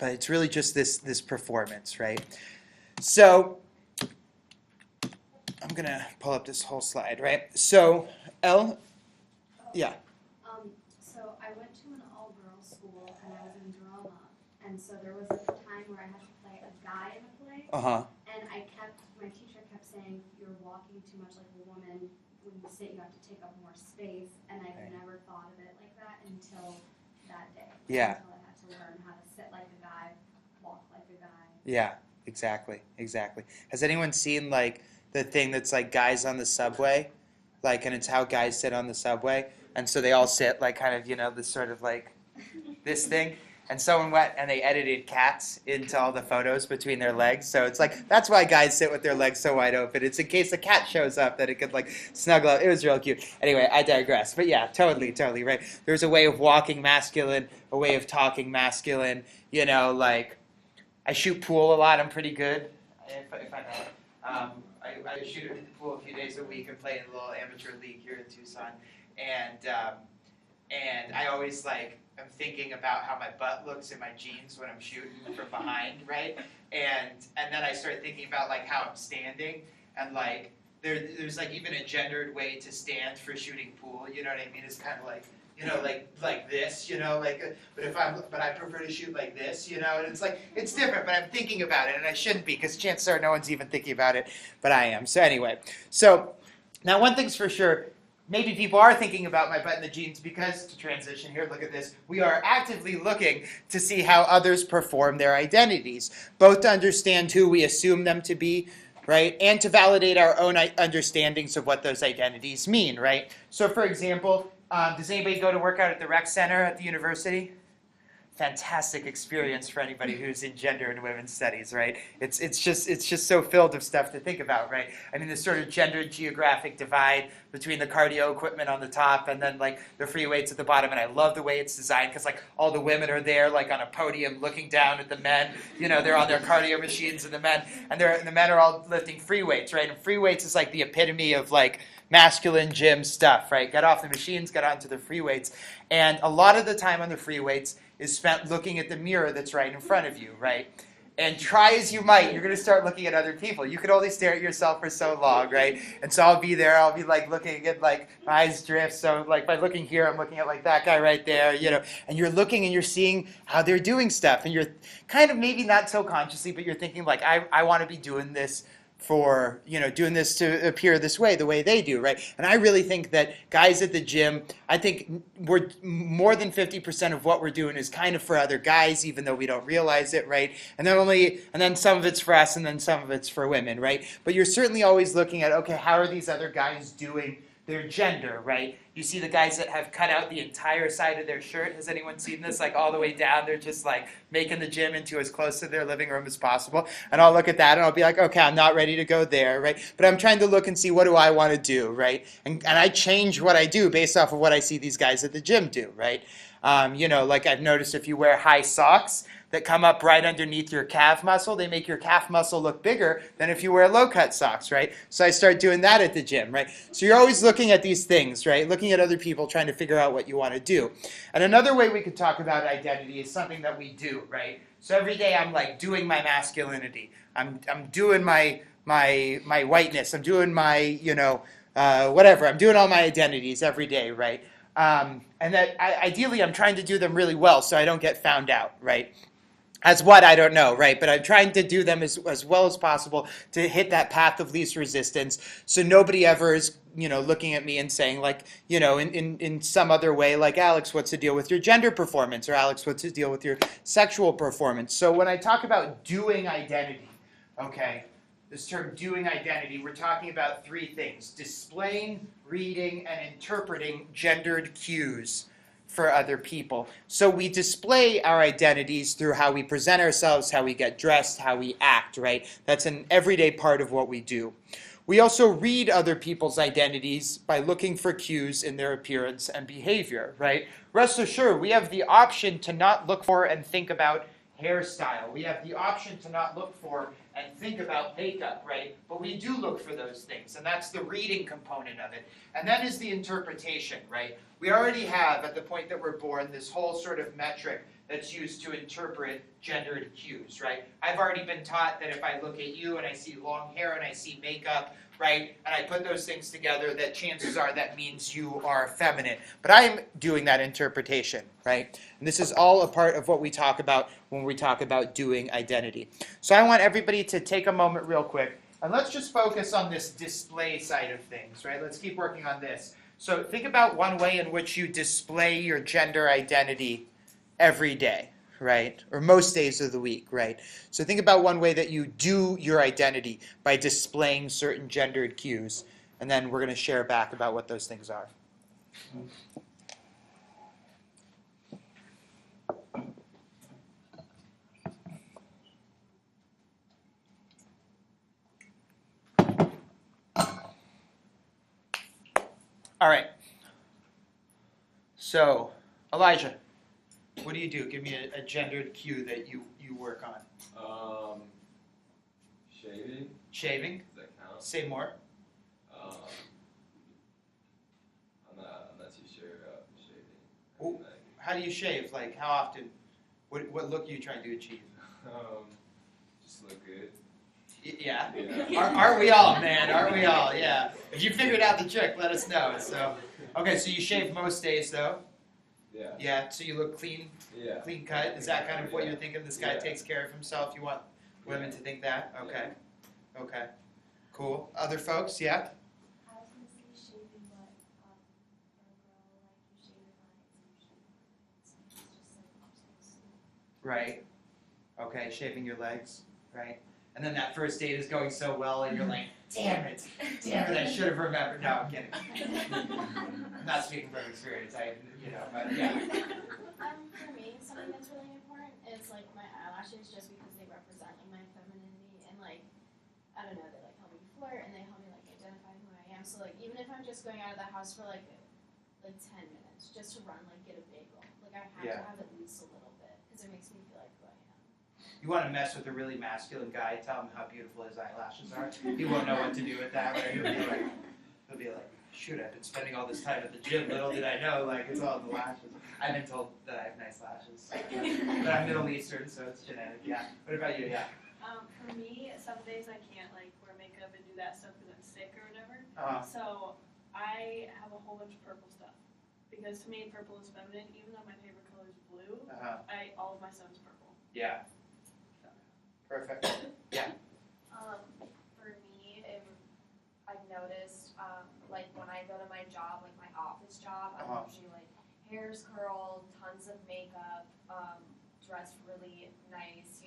it's really just this performance, right? So I'm going to pull up this whole slide, right? So, Elle? Yeah. So I went to an all-girls school and I was in drama, and so there was a time where I had to play a guy in a play, and my teacher kept saying, you're walking too much like a woman. When you sit, you have to take up more space, and I've never thought of it like that until that day. Yeah. Until I had to learn how to sit like a guy, walk like a guy. Yeah. Exactly. Has anyone seen like the thing that's like guys on the subway, like, and it's how guys sit on the subway, and so they all sit like kind of, you know, this sort of like this thing, and someone went and they edited cats into all the photos between their legs, so it's like that's why guys sit with their legs so wide open. It's in case a cat shows up that it could like snuggle up. It was real cute. Anyway, I digress. But yeah, totally right. There's a way of walking masculine, a way of talking masculine. You know, like I shoot pool a lot. I'm pretty good. If I know. I shoot at the pool a few days a week and play in a little amateur league here in Tucson, and I always like I'm thinking about how my butt looks in my jeans when I'm shooting from behind, right? And then I start thinking about like how I'm standing, and like there's like even a gendered way to stand for shooting pool. You know what I mean? It's kind of like, you know, like this, you know, like, but I prefer to shoot like this, you know, and it's like, it's different, but I'm thinking about it, and I shouldn't be, because chances are no one's even thinking about it, but I am. So anyway, so now one thing's for sure, maybe people are thinking about my butt in the jeans because, to transition here, look at this, we are actively looking to see how others perform their identities, both to understand who we assume them to be, right, and to validate our own understandings of what those identities mean, right? So for example, does anybody go to work out at the rec center at the university? Fantastic experience for anybody who's in gender and women's studies, right? It's just so filled of stuff to think about, right? I mean, this sort of gender geographic divide between the cardio equipment on the top and then like the free weights at the bottom, and I love the way it's designed because like all the women are there like on a podium looking down at the men, you know, they're on their cardio machines, and the men are all lifting free weights, right? And free weights is like the epitome of like masculine gym stuff, right? Get off the machines, get onto the free weights, and a lot of the time on the free weights is spent looking at the mirror that's right in front of you, right? And try as you might, you're going to start looking at other people. You can only stare at yourself for so long, right? And so I'll be there, I'll be like looking at like my eyes drift. So like by looking here, I'm looking at like that guy right there, you know, and you're looking and you're seeing how they're doing stuff. And you're kind of maybe not so consciously, but you're thinking like, I want to be doing this for, you know, doing this to appear this way, the way they do, right? And I really think that guys at the gym, I think we're more than 50% of what we're doing is kind of for other guys, even though we don't realize it, right? And then some of it's for us, and then some of it's for women, right? But you're certainly always looking at, okay, how are these other guys doing their gender, right? You see the guys that have cut out the entire side of their shirt. Has anyone seen this? Like all the way down, they're just like making the gym into as close to their living room as possible. And I'll look at that and I'll be like, okay, I'm not ready to go there, right? But I'm trying to look and see, what do I want to do, right? And I change what I do based off of what I see these guys at the gym do, right? You know, like I've noticed if you wear high socks that come up right underneath your calf muscle, they make your calf muscle look bigger than if you wear low-cut socks, right? So I start doing that at the gym, right? So you're always looking at these things, right? Looking at other people, trying to figure out what you want to do. And another way we could talk about identity is something that we do, right? So every day I'm like doing my masculinity. I'm doing my whiteness. I'm doing my, you know, whatever. I'm doing all my identities every day, right? And that ideally I'm trying to do them really well so I don't get found out, right? As what, I don't know, right? But I'm trying to do them as well as possible to hit that path of least resistance so nobody ever is, you know, looking at me and saying like, you know, in some other way, like, Alex, what's the deal with your gender performance? Or Alex, what's the deal with your sexual performance? So when I talk about doing identity, okay, this term doing identity, we're talking about three things: displaying, reading, and interpreting gendered cues for other people. So we display our identities through how we present ourselves, how we get dressed, how we act, right? That's an everyday part of what we do. We also read other people's identities by looking for cues in their appearance and behavior, right? Rest assured, we have the option to not look for and think about hairstyle. We have the option to not look for and think about makeup, right? But we do look for those things, and that's the reading component of it. And that is the interpretation, right? We already have, at the point that we're born, this whole sort of metric that's used to interpret gendered cues, right? I've already been taught that if I look at you and I see long hair and I see makeup, right, and I put those things together, that chances are that means you are feminine. But I'm doing that interpretation, right? And this is all a part of what we talk about when we talk about doing identity. So I want everybody to take a moment real quick, and let's just focus on this display side of things, right? Let's keep working on this. So think about one way in which you display your gender identity every day, right? Or most days of the week, right? So think about one way that you do your identity by displaying certain gendered cues. And then we're going to share back about what those things are. All right. So, Elijah, what do you do? Give me a gendered cue that you work on. Shaving. Shaving. Does that count? Say more. I'm not too sure about shaving. Well, how do you shave? Like, how often? What look are you trying to achieve? Just look good. Yeah. Yeah. Are we all, man? Are we all? Yeah. If you figured out the trick, let us know. So, okay, so you shave most days, though. Yeah. Yeah. So you look clean, Yeah. clean cut. Is that kind of what Yeah. you're thinking? This guy Yeah. takes care of himself. You want women to think that? Okay. Okay. Cool. Other folks? Yeah. I was gonna say shaving, but for a girl, like you shave your legs and you shave your arms, and it's just like you're supposed to. Right. Okay. Shaving your legs. Right. And then that first date is going so well, and you're like, damn it, I should have remembered. No, I'm kidding. I'm not speaking from experience. But yeah. For me, something that's really important is like my eyelashes, just because they represent like my femininity and like I don't know, they like help me flirt and they help me like identify who I am. So like even if I'm just going out of the house for like 10 minutes just to run, like get a bagel, like I have Yeah. to have at least a little bit because it makes me feel like who I am. You want to mess with a really masculine guy, tell him how beautiful his eyelashes are. He won't know what to do with that. Right? He'll be like, shoot, I've been spending all this time at the gym. Little did I know, like, it's all the lashes. I've been told that I have nice lashes. But I'm Middle Eastern, so it's genetic. Yeah. What about you? Yeah. For me, some days I can't like wear makeup and do that stuff because I'm sick or whatever. So I have a whole bunch of purple stuff because to me purple is feminine. Even though my favorite color is blue, all of my stuff is purple. Yeah. Perfect. Yeah. For me, I've noticed, like when I go to my job, like my office job, I'm usually like hair's curled, tons of makeup, dressed really nice,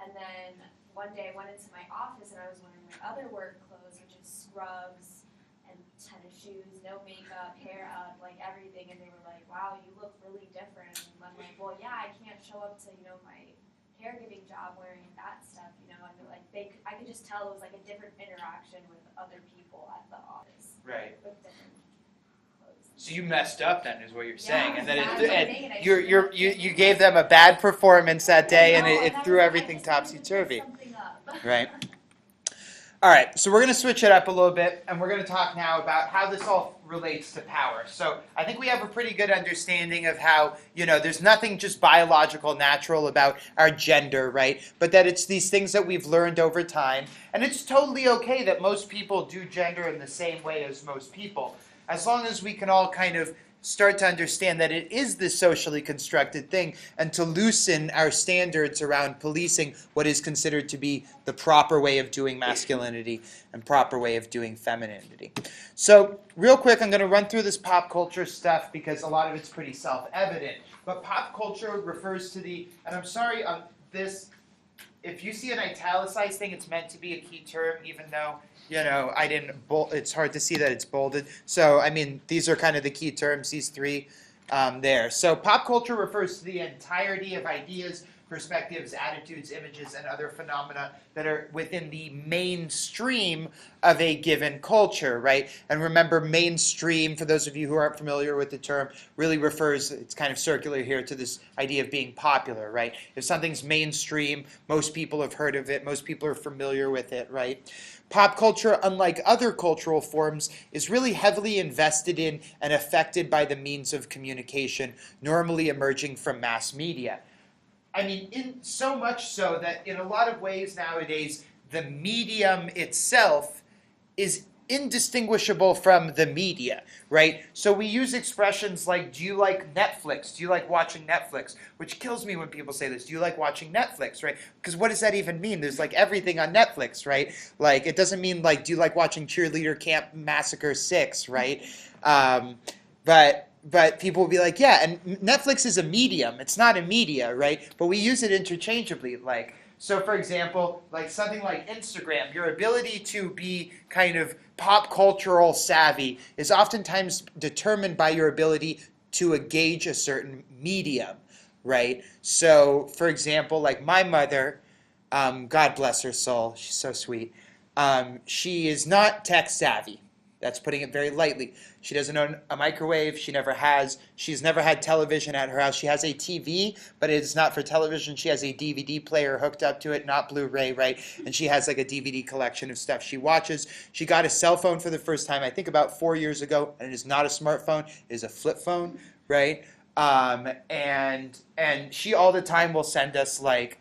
And then one day I went into my office and I was wearing my other work clothes, which is scrubs and tennis shoes, no makeup, hair up, like everything. And they were like, "Wow, you look really different." And I'm like, "Well, yeah, I can't show up to my caregiving job wearing that stuff, And like I could just tell it was like a different interaction with other people at the office. Right. With different clothes. So you messed up then, is what you're saying, and then that's what I'm thinking. you gave them a bad performance that day, and it threw everything topsy turvy. Right. All right, so we're going to switch it up a little bit, and we're going to talk now about how this all relates to power. So I think we have a pretty good understanding of how, there's nothing just biological, natural about our gender, right? But that it's these things that we've learned over time. And it's totally okay that most people do gender in the same way as most people, as long as we can all kind of start to understand that it is this socially constructed thing, and to loosen our standards around policing what is considered to be the proper way of doing masculinity and proper way of doing femininity. So real quick, I'm going to run through this pop culture stuff because a lot of it's pretty self-evident. But pop culture refers to and I'm sorry, this, if you see an italicized thing, it's meant to be a key term, even though I didn't it's hard to see that it's bolded. So, these are kind of the key terms, these three there. So, pop culture refers to the entirety of ideas, perspectives, attitudes, images, and other phenomena that are within the mainstream of a given culture, right? And remember, mainstream, for those of you who aren't familiar with the term, really refers, it's kind of circular here, to this idea of being popular, right? If something's mainstream, most people have heard of it, most people are familiar with it, right? Pop culture, unlike other cultural forms, is really heavily invested in and affected by the means of communication, normally emerging from mass media. In so much so that in a lot of ways nowadays, the medium itself is indistinguishable from the media, right? So we use expressions like, do you like Netflix? Do you like watching Netflix? Which kills me when people say this. Do you like watching Netflix, right? Because what does that even mean? There's like everything on Netflix, right? Like it doesn't mean like, do you like watching Cheerleader Camp Massacre 6, right? But but people will be like, yeah, and Netflix is a medium. It's not a media, right? But we use it interchangeably. Like, so for example, like something like Instagram, your ability to be kind of pop cultural savvy is oftentimes determined by your ability to engage a certain medium, right? So for example, like my mother, God bless her soul, she's so sweet. She is not tech savvy. That's putting it very lightly. She doesn't own a microwave. She never has. She's never had television at her house. She has a TV, but it is not for television. She has a DVD player hooked up to it, not Blu-ray, right? And she has like a DVD collection of stuff she watches. She got a cell phone for the first time, I think about 4 years ago, and it is not a smartphone. It is a flip phone, right? And she all the time will send us like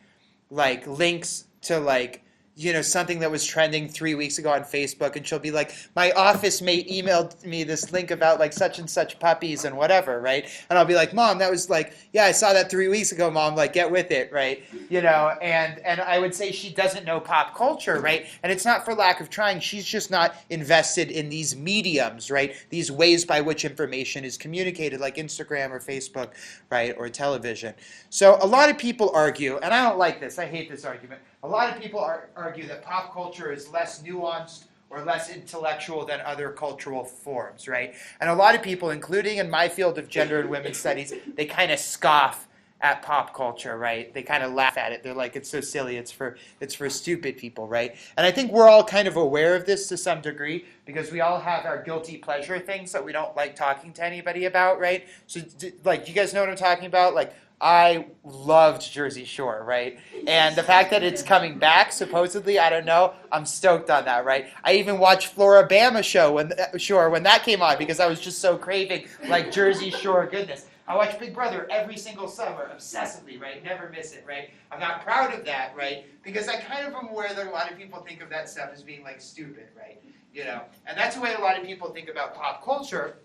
links to like, you know, something that was trending 3 weeks ago on Facebook, and she'll be like, my office mate emailed me this link about like such and such puppies and whatever, right? And I'll be like, Mom, that was like, yeah, I saw that 3 weeks ago, Mom, like get with it, right? You know, and I would say she doesn't know pop culture, right? And it's not for lack of trying, she's just not invested in these mediums, right? These ways by which information is communicated, like Instagram or Facebook, right, or television. So a lot of people argue, and I don't like this, I hate this argument, a lot of people argue that pop culture is less nuanced or less intellectual than other cultural forms, right? And a lot of people, including in my field of gender and women's studies, they kind of scoff at pop culture, right? They kind of laugh at it. They're like, it's so silly, it's for stupid people, right? And I think we're all kind of aware of this to some degree because we all have our guilty pleasure things that we don't like talking to anybody about, right? So, like, you guys know what I'm talking about? Like, I loved Jersey Shore, right? And the fact that it's coming back, supposedly, I don't know, I'm stoked on that, right? I even watched Floribama Shore when that came on because I was just so craving like Jersey Shore goodness. I watch Big Brother every single summer, obsessively, right? Never miss it, right? I'm not proud of that, right? Because I kind of am aware that a lot of people think of that stuff as being like stupid, right? You know, and that's the way a lot of people think about pop culture.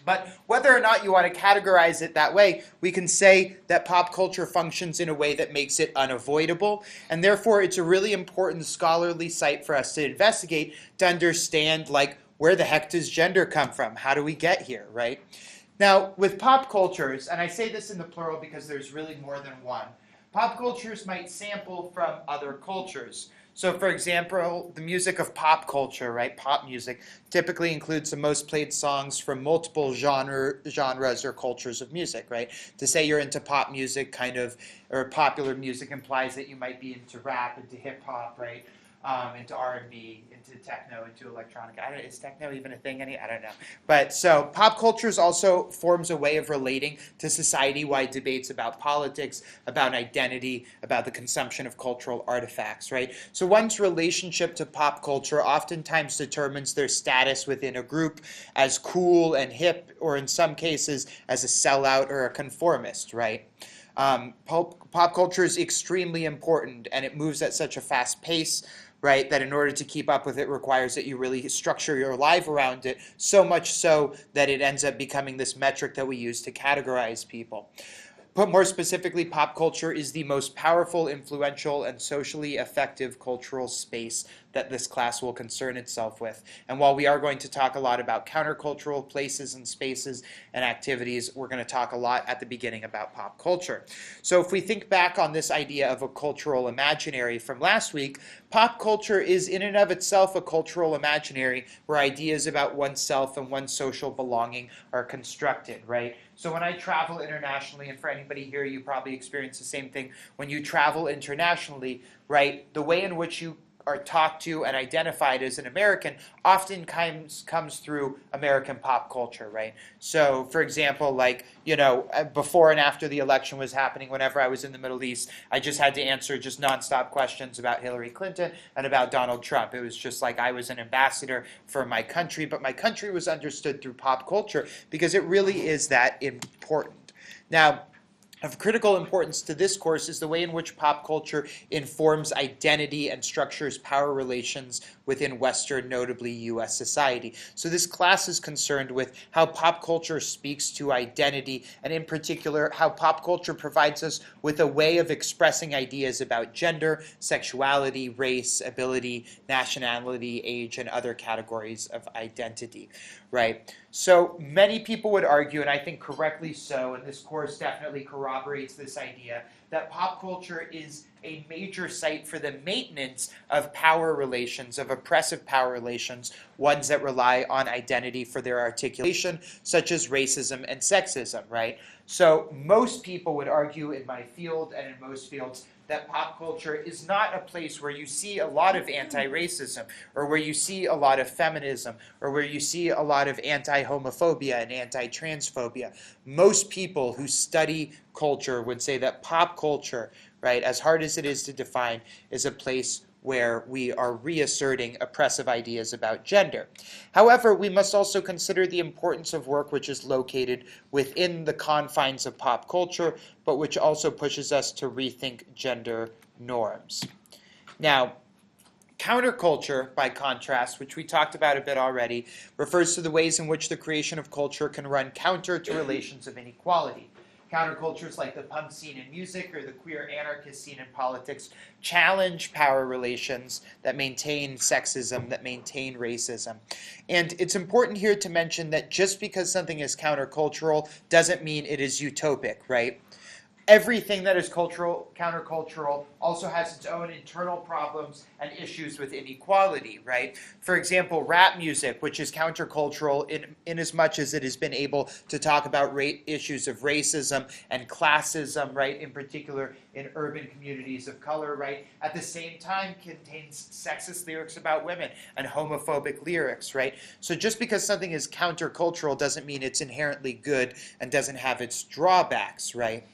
But whether or not you want to categorize it that way, we can say that pop culture functions in a way that makes it unavoidable, and therefore it's a really important scholarly site for us to investigate to understand, like, where the heck does gender come from? How do we get here, right? Now, with pop cultures, and I say this in the plural because there's really more than one, pop cultures might sample from other cultures. So, for example, the music of pop culture, right, pop music, typically includes the most played songs from multiple genres or cultures of music, right? To say you're into pop music kind of, or popular music implies that you might be into rap, into hip-hop, right? Into R&B, into techno, into electronic. Is techno even a thing? I don't know. But so pop culture also forms a way of relating to society-wide debates about politics, about identity, about the consumption of cultural artifacts, right? So one's relationship to pop culture oftentimes determines their status within a group as cool and hip, or in some cases as a sellout or a conformist, right? Pop culture is extremely important, and it moves at such a fast pace, right, that in order to keep up with it requires that you really structure your life around it, so much so that it ends up becoming this metric that we use to categorize people. Put more specifically, pop culture is the most powerful, influential, and socially effective cultural space that this class will concern itself with. And while we are going to talk a lot about countercultural places and spaces and activities, we're going to talk a lot at the beginning about pop culture. So if we think back on this idea of a cultural imaginary from last week, pop culture is in and of itself a cultural imaginary where ideas about oneself and one's social belonging are constructed, right? So when I travel internationally, and for anybody here, you probably experience the same thing. When you travel internationally, right, the way in which you are talked to and identified as an American often comes through American pop culture, right? So, for example, like, you know, before and after the election was happening, whenever I was in the Middle East, I just had to answer just nonstop questions about Hillary Clinton and about Donald Trump. It was just like I was an ambassador for my country, but my country was understood through pop culture because it really is that important. Now, of critical importance to this course is the way in which pop culture informs identity and structures power relations within Western, notably US society. So this class is concerned with how pop culture speaks to identity, and in particular, how pop culture provides us with a way of expressing ideas about gender, sexuality, race, ability, nationality, age, and other categories of identity, right? So many people would argue, and I think correctly so, and this course definitely corroborates this idea, that pop culture is a major site for the maintenance of power relations, of oppressive power relations, ones that rely on identity for their articulation, such as racism and sexism, right? So most people would argue in my field and in most fields that pop culture is not a place where you see a lot of anti-racism, or where you see a lot of feminism, or where you see a lot of anti-homophobia and anti-transphobia. Most people who study culture would say that pop culture, right, as hard as it is to define, is a place where we are reasserting oppressive ideas about gender. However, we must also consider the importance of work which is located within the confines of pop culture, but which also pushes us to rethink gender norms. Now, counterculture, by contrast, which we talked about a bit already, refers to the ways in which the creation of culture can run counter to relations of inequality. Countercultures like the punk scene in music or the queer anarchist scene in politics challenge power relations that maintain sexism, that maintain racism. And it's important here to mention that just because something is countercultural doesn't mean it is utopic, right? Everything that is countercultural also has its own internal problems and issues with inequality, right? For example, rap music, which is countercultural in as much as it has been able to talk about issues of racism and classism, right, in particular in urban communities of color, right, at the same time contains sexist lyrics about women and homophobic lyrics, right? So just because something is countercultural doesn't mean it's inherently good and doesn't have its drawbacks, right?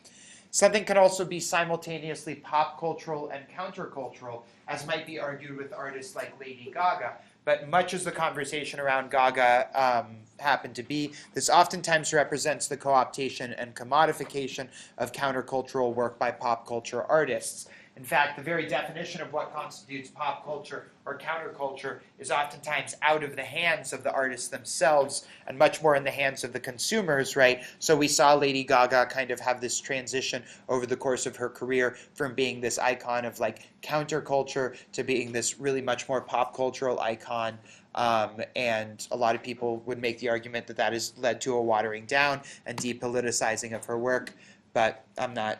Something can also be simultaneously pop cultural and countercultural, as might be argued with artists like Lady Gaga. But much as the conversation around Gaga happened to be, this oftentimes represents the co-optation and commodification of countercultural work by pop culture artists. In fact, the very definition of what constitutes pop culture or counterculture is oftentimes out of the hands of the artists themselves and much more in the hands of the consumers, right? So we saw Lady Gaga kind of have this transition over the course of her career from being this icon of like counterculture to being this really much more pop cultural icon. And a lot of people would make the argument that that has led to a watering down and depoliticizing of her work, but I'm not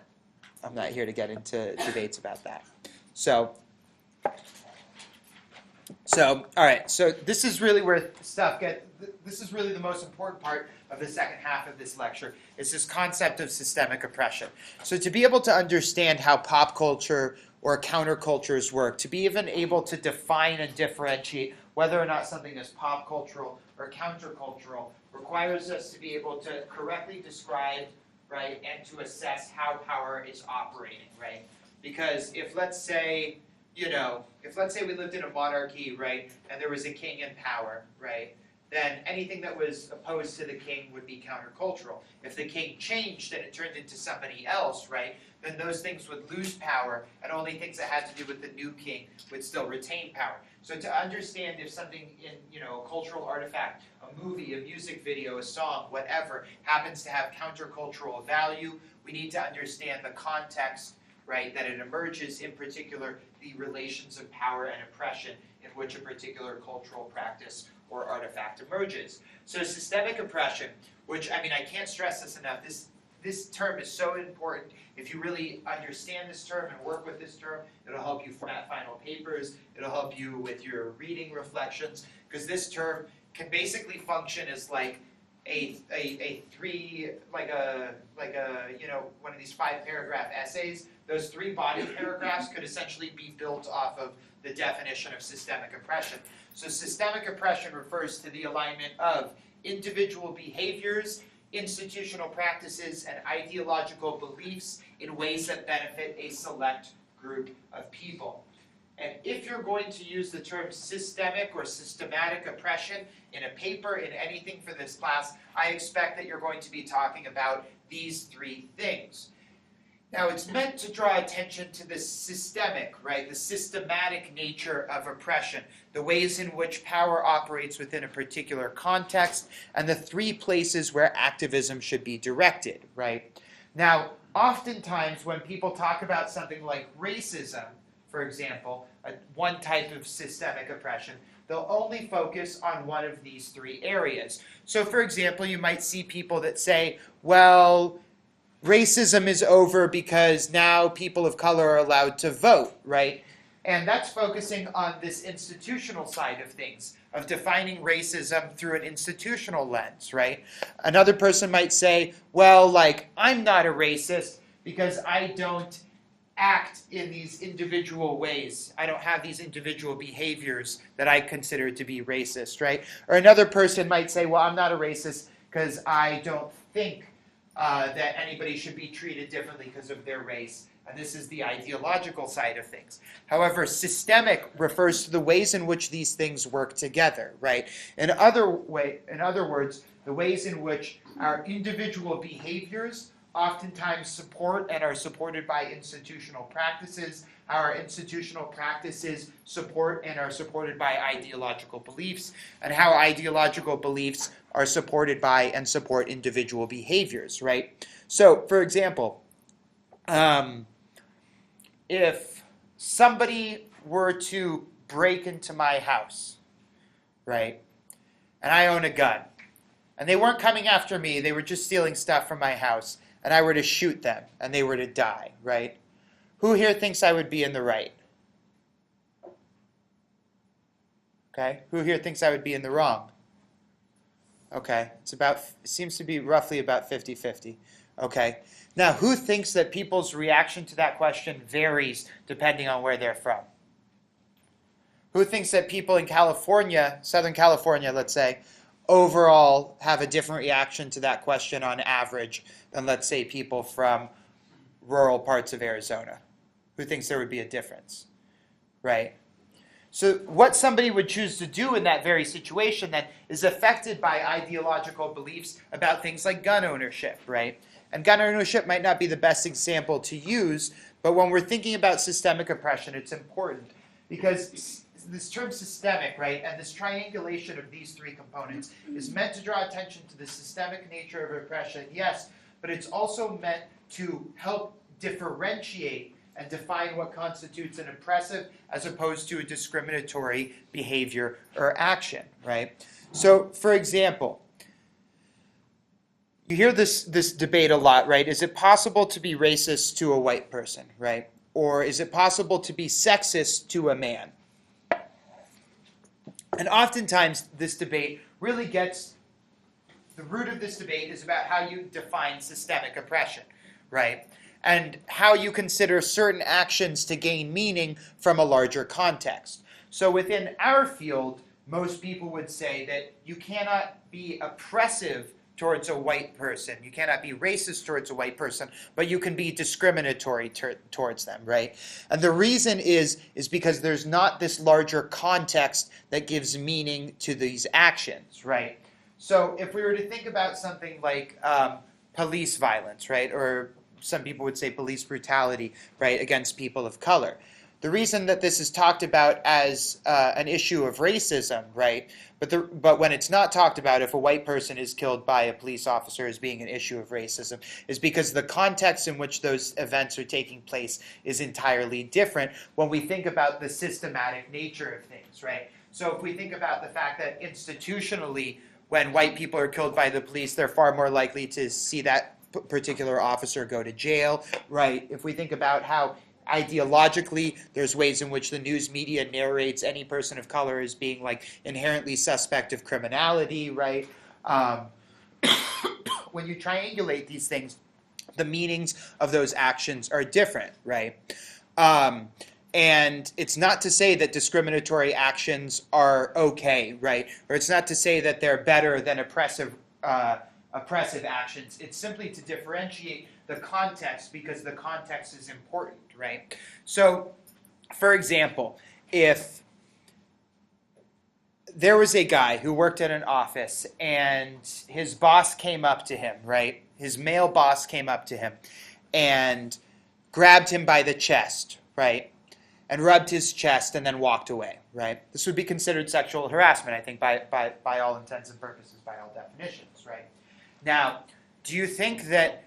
here to get into debates about that. So all right, so this is really where this is really the most important part of the second half of this lecture, is this concept of systemic oppression. So to be able to understand how pop culture or countercultures work, to be even able to define and differentiate whether or not something is pop cultural or countercultural, requires us to be able to correctly describe, right, and to assess how power is operating, right? Because if let's say we lived in a monarchy, right, and there was a king in power, right, then anything that was opposed to the king would be countercultural. If the king changed and it turned into somebody else, right, then those things would lose power, and only things that had to do with the new king would still retain power. So to understand if something in, a cultural artifact, a movie, a music video, a song, whatever, happens to have countercultural value, we need to understand the context, right, that it emerges, in particular, the relations of power and oppression in which a particular cultural practice or artifact emerges. So systemic oppression, which, I can't stress this enough, this term is so important. If you really understand this term and work with this term, it'll help you format final papers, it'll help you with your reading reflections, because this term can basically function as like one of these 5-paragraph essays. Those 3 body paragraphs could essentially be built off of the definition of systemic oppression. So systemic oppression refers to the alignment of individual behaviors, institutional practices, and ideological beliefs in ways that benefit a select group of people. And if you're going to use the term systemic or systematic oppression in a paper, in anything for this class, I expect that you're going to be talking about these 3 things. Now, it's meant to draw attention to the systemic, right, the systematic nature of oppression, the ways in which power operates within a particular context, and the three places where activism should be directed, right? Now, oftentimes when people talk about something like racism, for example, one type of systemic oppression, they'll only focus on one of these three areas. So, for example, you might see people that say, well, racism is over because now people of color are allowed to vote, right? And that's focusing on this institutional side of things, of defining racism through an institutional lens, right? Another person might say, well, like, I'm not a racist because I don't act in these individual ways. I don't have these individual behaviors that I consider to be racist, right? Or another person might say, well, I'm not a racist because I don't think that anybody should be treated differently because of their race. And this is the ideological side of things. However, systemic refers to the ways in which these things work together, right? In other words, the ways in which our individual behaviors oftentimes support and are supported by institutional practices, how our institutional practices support and are supported by ideological beliefs, and how ideological beliefs are supported by and support individual behaviors, right? So, for example, if somebody were to break into my house, right, and I own a gun, and they weren't coming after me, they were just stealing stuff from my house, and I were to shoot them, and they were to die, right? Who here thinks I would be in the right? Okay, who here thinks I would be in the wrong? Okay, it seems to be roughly about 50-50. Okay, now who thinks that people's reaction to that question varies depending on where they're from? Who thinks that people in California, Southern California, let's say, overall have a different reaction to that question on average than, let's say, people from rural parts of Arizona? Who thinks there would be a difference, right? So what somebody would choose to do in that very situation then is affected by ideological beliefs about things like gun ownership, right? And gun ownership might not be the best example to use, but when we're thinking about systemic oppression, it's important because this term systemic, right, and this triangulation of these three components is meant to draw attention to the systemic nature of oppression, yes, but it's also meant to help differentiate and define what constitutes an oppressive as opposed to a discriminatory behavior or action, right? So, for example, you hear this debate a lot, right? Is it possible to be racist to a white person, right? Or is it possible to be sexist to a man? And oftentimes this debate really gets, the root of this debate is about how you define systemic oppression, right? And how you consider certain actions to gain meaning from a larger context. So within our field, most people would say that you cannot be oppressive towards a white person. You cannot be racist towards a white person, but you can be discriminatory towards them, right? And the reason is because there's not this larger context that gives meaning to these actions, right? So if we were to think about something like police violence, right, or some people would say police brutality, right, against people of color. The reason that this is talked about as an issue of racism, right, but when it's not talked about if a white person is killed by a police officer as being an issue of racism, is because the context in which those events are taking place is entirely different when we think about the systematic nature of things, right? So if we think about the fact that institutionally, when white people are killed by the police, they're far more likely to see that particular officer go to jail, right? If we think about how ideologically there's ways in which the news media narrates any person of color as being like inherently suspect of criminality, right? When you triangulate these things, the meanings of those actions are different, right? And it's not to say that discriminatory actions are okay, right? Or it's not to say that they're better than oppressive actions. It's simply to differentiate the context because the context is important, right? So, for example, if there was a guy who worked at an office and his boss came up to him, right? His male boss came up to him and grabbed him by the chest, right, and rubbed his chest and then walked away, right? This would be considered sexual harassment, I think, by all intents and purposes, by all definitions, right? Now, do you think that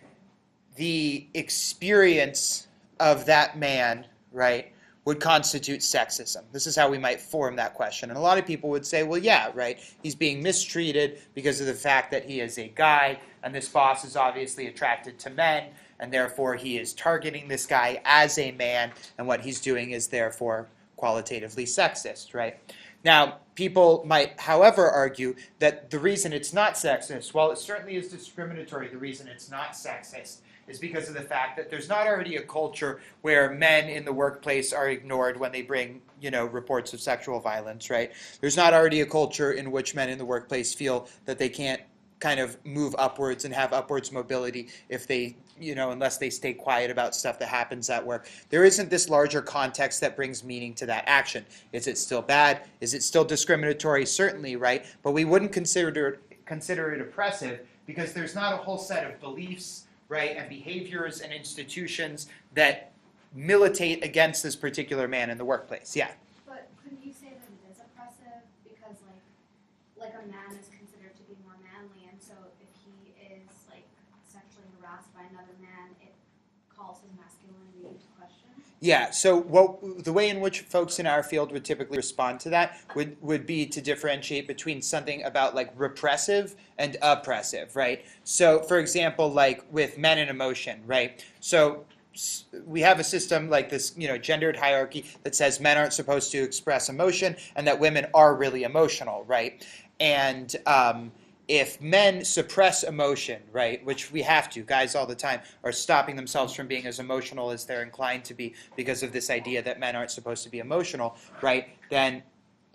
the experience of that man, right, would constitute sexism? This is how we might form that question. And a lot of people would say, well, yeah, right, he's being mistreated because of the fact that he is a guy, and this boss is obviously attracted to men, and therefore he is targeting this guy as a man, and what he's doing is therefore qualitatively sexist, right? Now, people might, however, argue that the reason it's not sexist, while it certainly is discriminatory, the reason it's not sexist is because of the fact that there's not already a culture where men in the workplace are ignored when they bring, reports of sexual violence, right? There's not already a culture in which men in the workplace feel that they can't kind of move upwards and have upwards mobility if they, unless they stay quiet about stuff that happens at work. There isn't this larger context that brings meaning to that action. Is it still bad? Is it still discriminatory? Certainly, right? But we wouldn't consider it oppressive because there's not a whole set of beliefs, right, and behaviors and institutions that militate against this particular man in the workplace. Yeah. But couldn't you say that it is oppressive because like a man is considered to be more manly, and so if he is like sexually harassed by another man, it calls his masculinity into question? Yeah, so the way in which folks in our field would typically respond to that would be to differentiate between something about like repressive and oppressive, right? So, for example, like with men and emotion, right? So we have a system like this, gendered hierarchy that says men aren't supposed to express emotion and that women are really emotional, right? And if men suppress emotion, right, which we have to, guys all the time are stopping themselves from being as emotional as they're inclined to be because of this idea that men aren't supposed to be emotional, right, then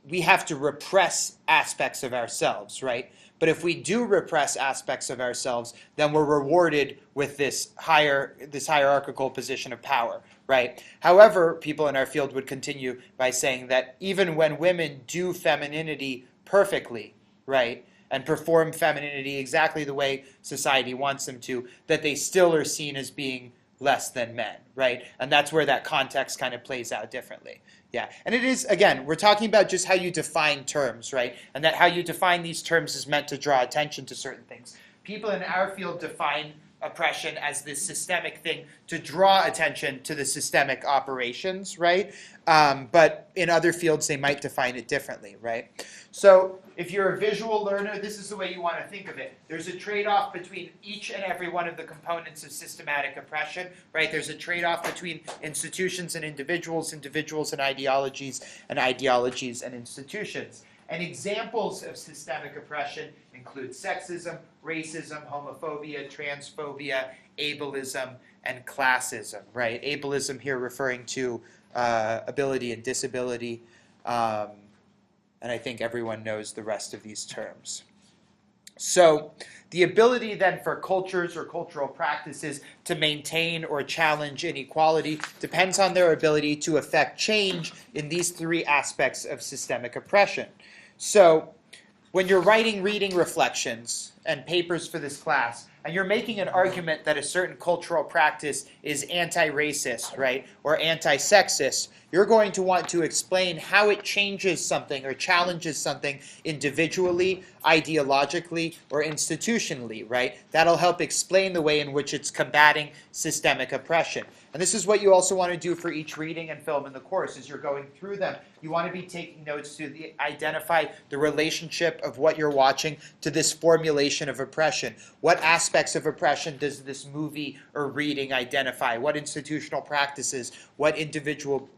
we have to repress aspects of ourselves, right? But if we do repress aspects of ourselves, then we're rewarded with this hierarchical position of power, right? However, people in our field would continue by saying that even when women do femininity perfectly, right, and perform femininity exactly the way society wants them to, that they still are seen as being less than men, right? And that's where that context kind of plays out differently. Yeah, and it is, again, we're talking about just how you define terms, right? And that how you define these terms is meant to draw attention to certain things. People in our field define oppression as this systemic thing to draw attention to the systemic operations, right? But in other fields, they might define it differently, right? So if you're a visual learner, this is the way you want to think of it. There's a trade-off between each and every one of the components of systematic oppression, right? There's a trade-off between institutions and individuals, individuals and ideologies and institutions. And examples of systemic oppression include sexism, racism, homophobia, transphobia, ableism, and classism, right? Ableism here referring to ability and disability, and I think everyone knows the rest of these terms. So the ability then for cultures or cultural practices to maintain or challenge inequality depends on their ability to affect change in these three aspects of systemic oppression. So when you're writing reading reflections and papers for this class, and you're making an argument that a certain cultural practice is anti-racist, right, or anti-sexist, you're going to want to explain how it changes something or challenges something individually, ideologically, or institutionally, right? That'll help explain the way in which it's combating systemic oppression. And this is what you also want to do for each reading and film in the course. As you're going through them, you want to be taking notes to identify the relationship of what you're watching to this formulation of oppression. What aspects of oppression does this movie or reading identify? What institutional practices? What individual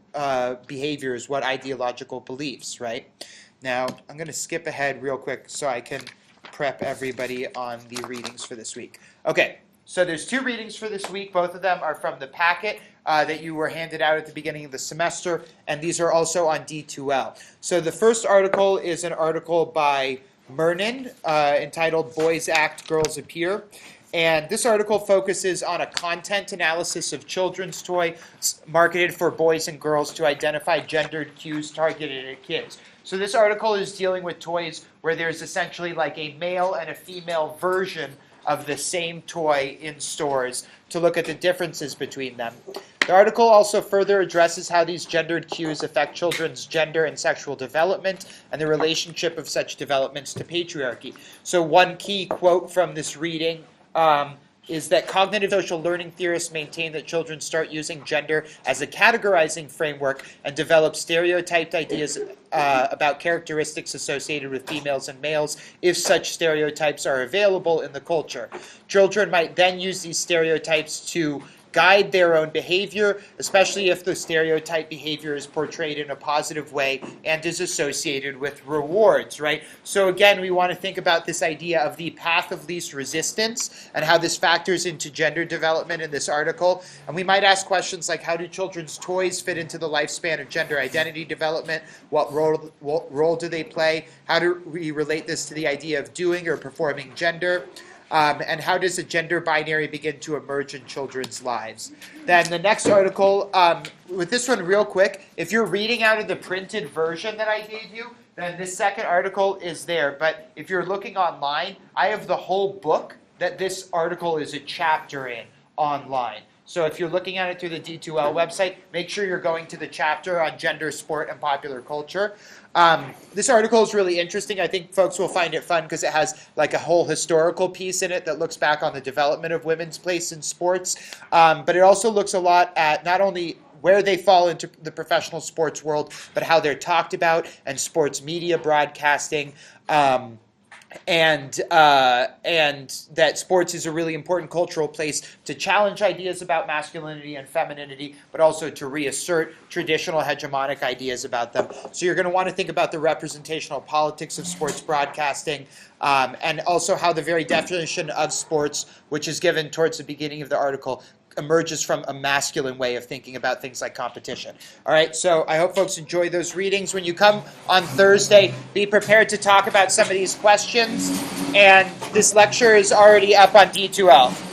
behaviors? What ideological beliefs, right? Now, I'm going to skip ahead real quick so I can prep everybody on the readings for this week. Okay. So there's 2 readings for this week. Both of them are from the packet that you were handed out at the beginning of the semester, and these are also on D2L. So the first article is an article by Mernon entitled Boys Act, Girls Appear. And this article focuses on a content analysis of children's toys marketed for boys and girls to identify gendered cues targeted at kids. So this article is dealing with toys where there's essentially like a male and a female version of the same toy in stores to look at the differences between them. The article also further addresses how these gendered cues affect children's gender and sexual development and the relationship of such developments to patriarchy. So one key quote from this reading is that cognitive social learning theorists maintain that children start using gender as a categorizing framework and develop stereotyped ideas about characteristics associated with females and males if such stereotypes are available in the culture. Children might then use these stereotypes to guide their own behavior, especially if the stereotype behavior is portrayed in a positive way and is associated with rewards, right? So again, we want to think about this idea of the path of least resistance and how this factors into gender development in this article. And we might ask questions like, how do children's toys fit into the lifespan of gender identity development? What role do they play? How do we relate this to the idea of doing or performing gender? And how does a gender binary begin to emerge in children's lives? Then the next article, with this one real quick, if you're reading out of the printed version that I gave you, then this second article is there. But if you're looking online, I have the whole book that this article is a chapter in online. So if you're looking at it through the D2L website, make sure you're going to the chapter on gender, sport, and popular culture. This article is really interesting. I think folks will find it fun because it has like a whole historical piece in it that looks back on the development of women's place in sports. But it also looks a lot at not only where they fall into the professional sports world, but how they're talked about and sports media broadcasting. And that sports is a really important cultural place to challenge ideas about masculinity and femininity, but also to reassert traditional hegemonic ideas about them. So you're going to want to think about the representational politics of sports broadcasting, and also how the very definition of sports, which is given towards the beginning of the article, emerges from a masculine way of thinking about things like competition. All right, so I hope folks enjoy those readings. When you come on Thursday, be prepared to talk about some of these questions, and this lecture is already up on D2L.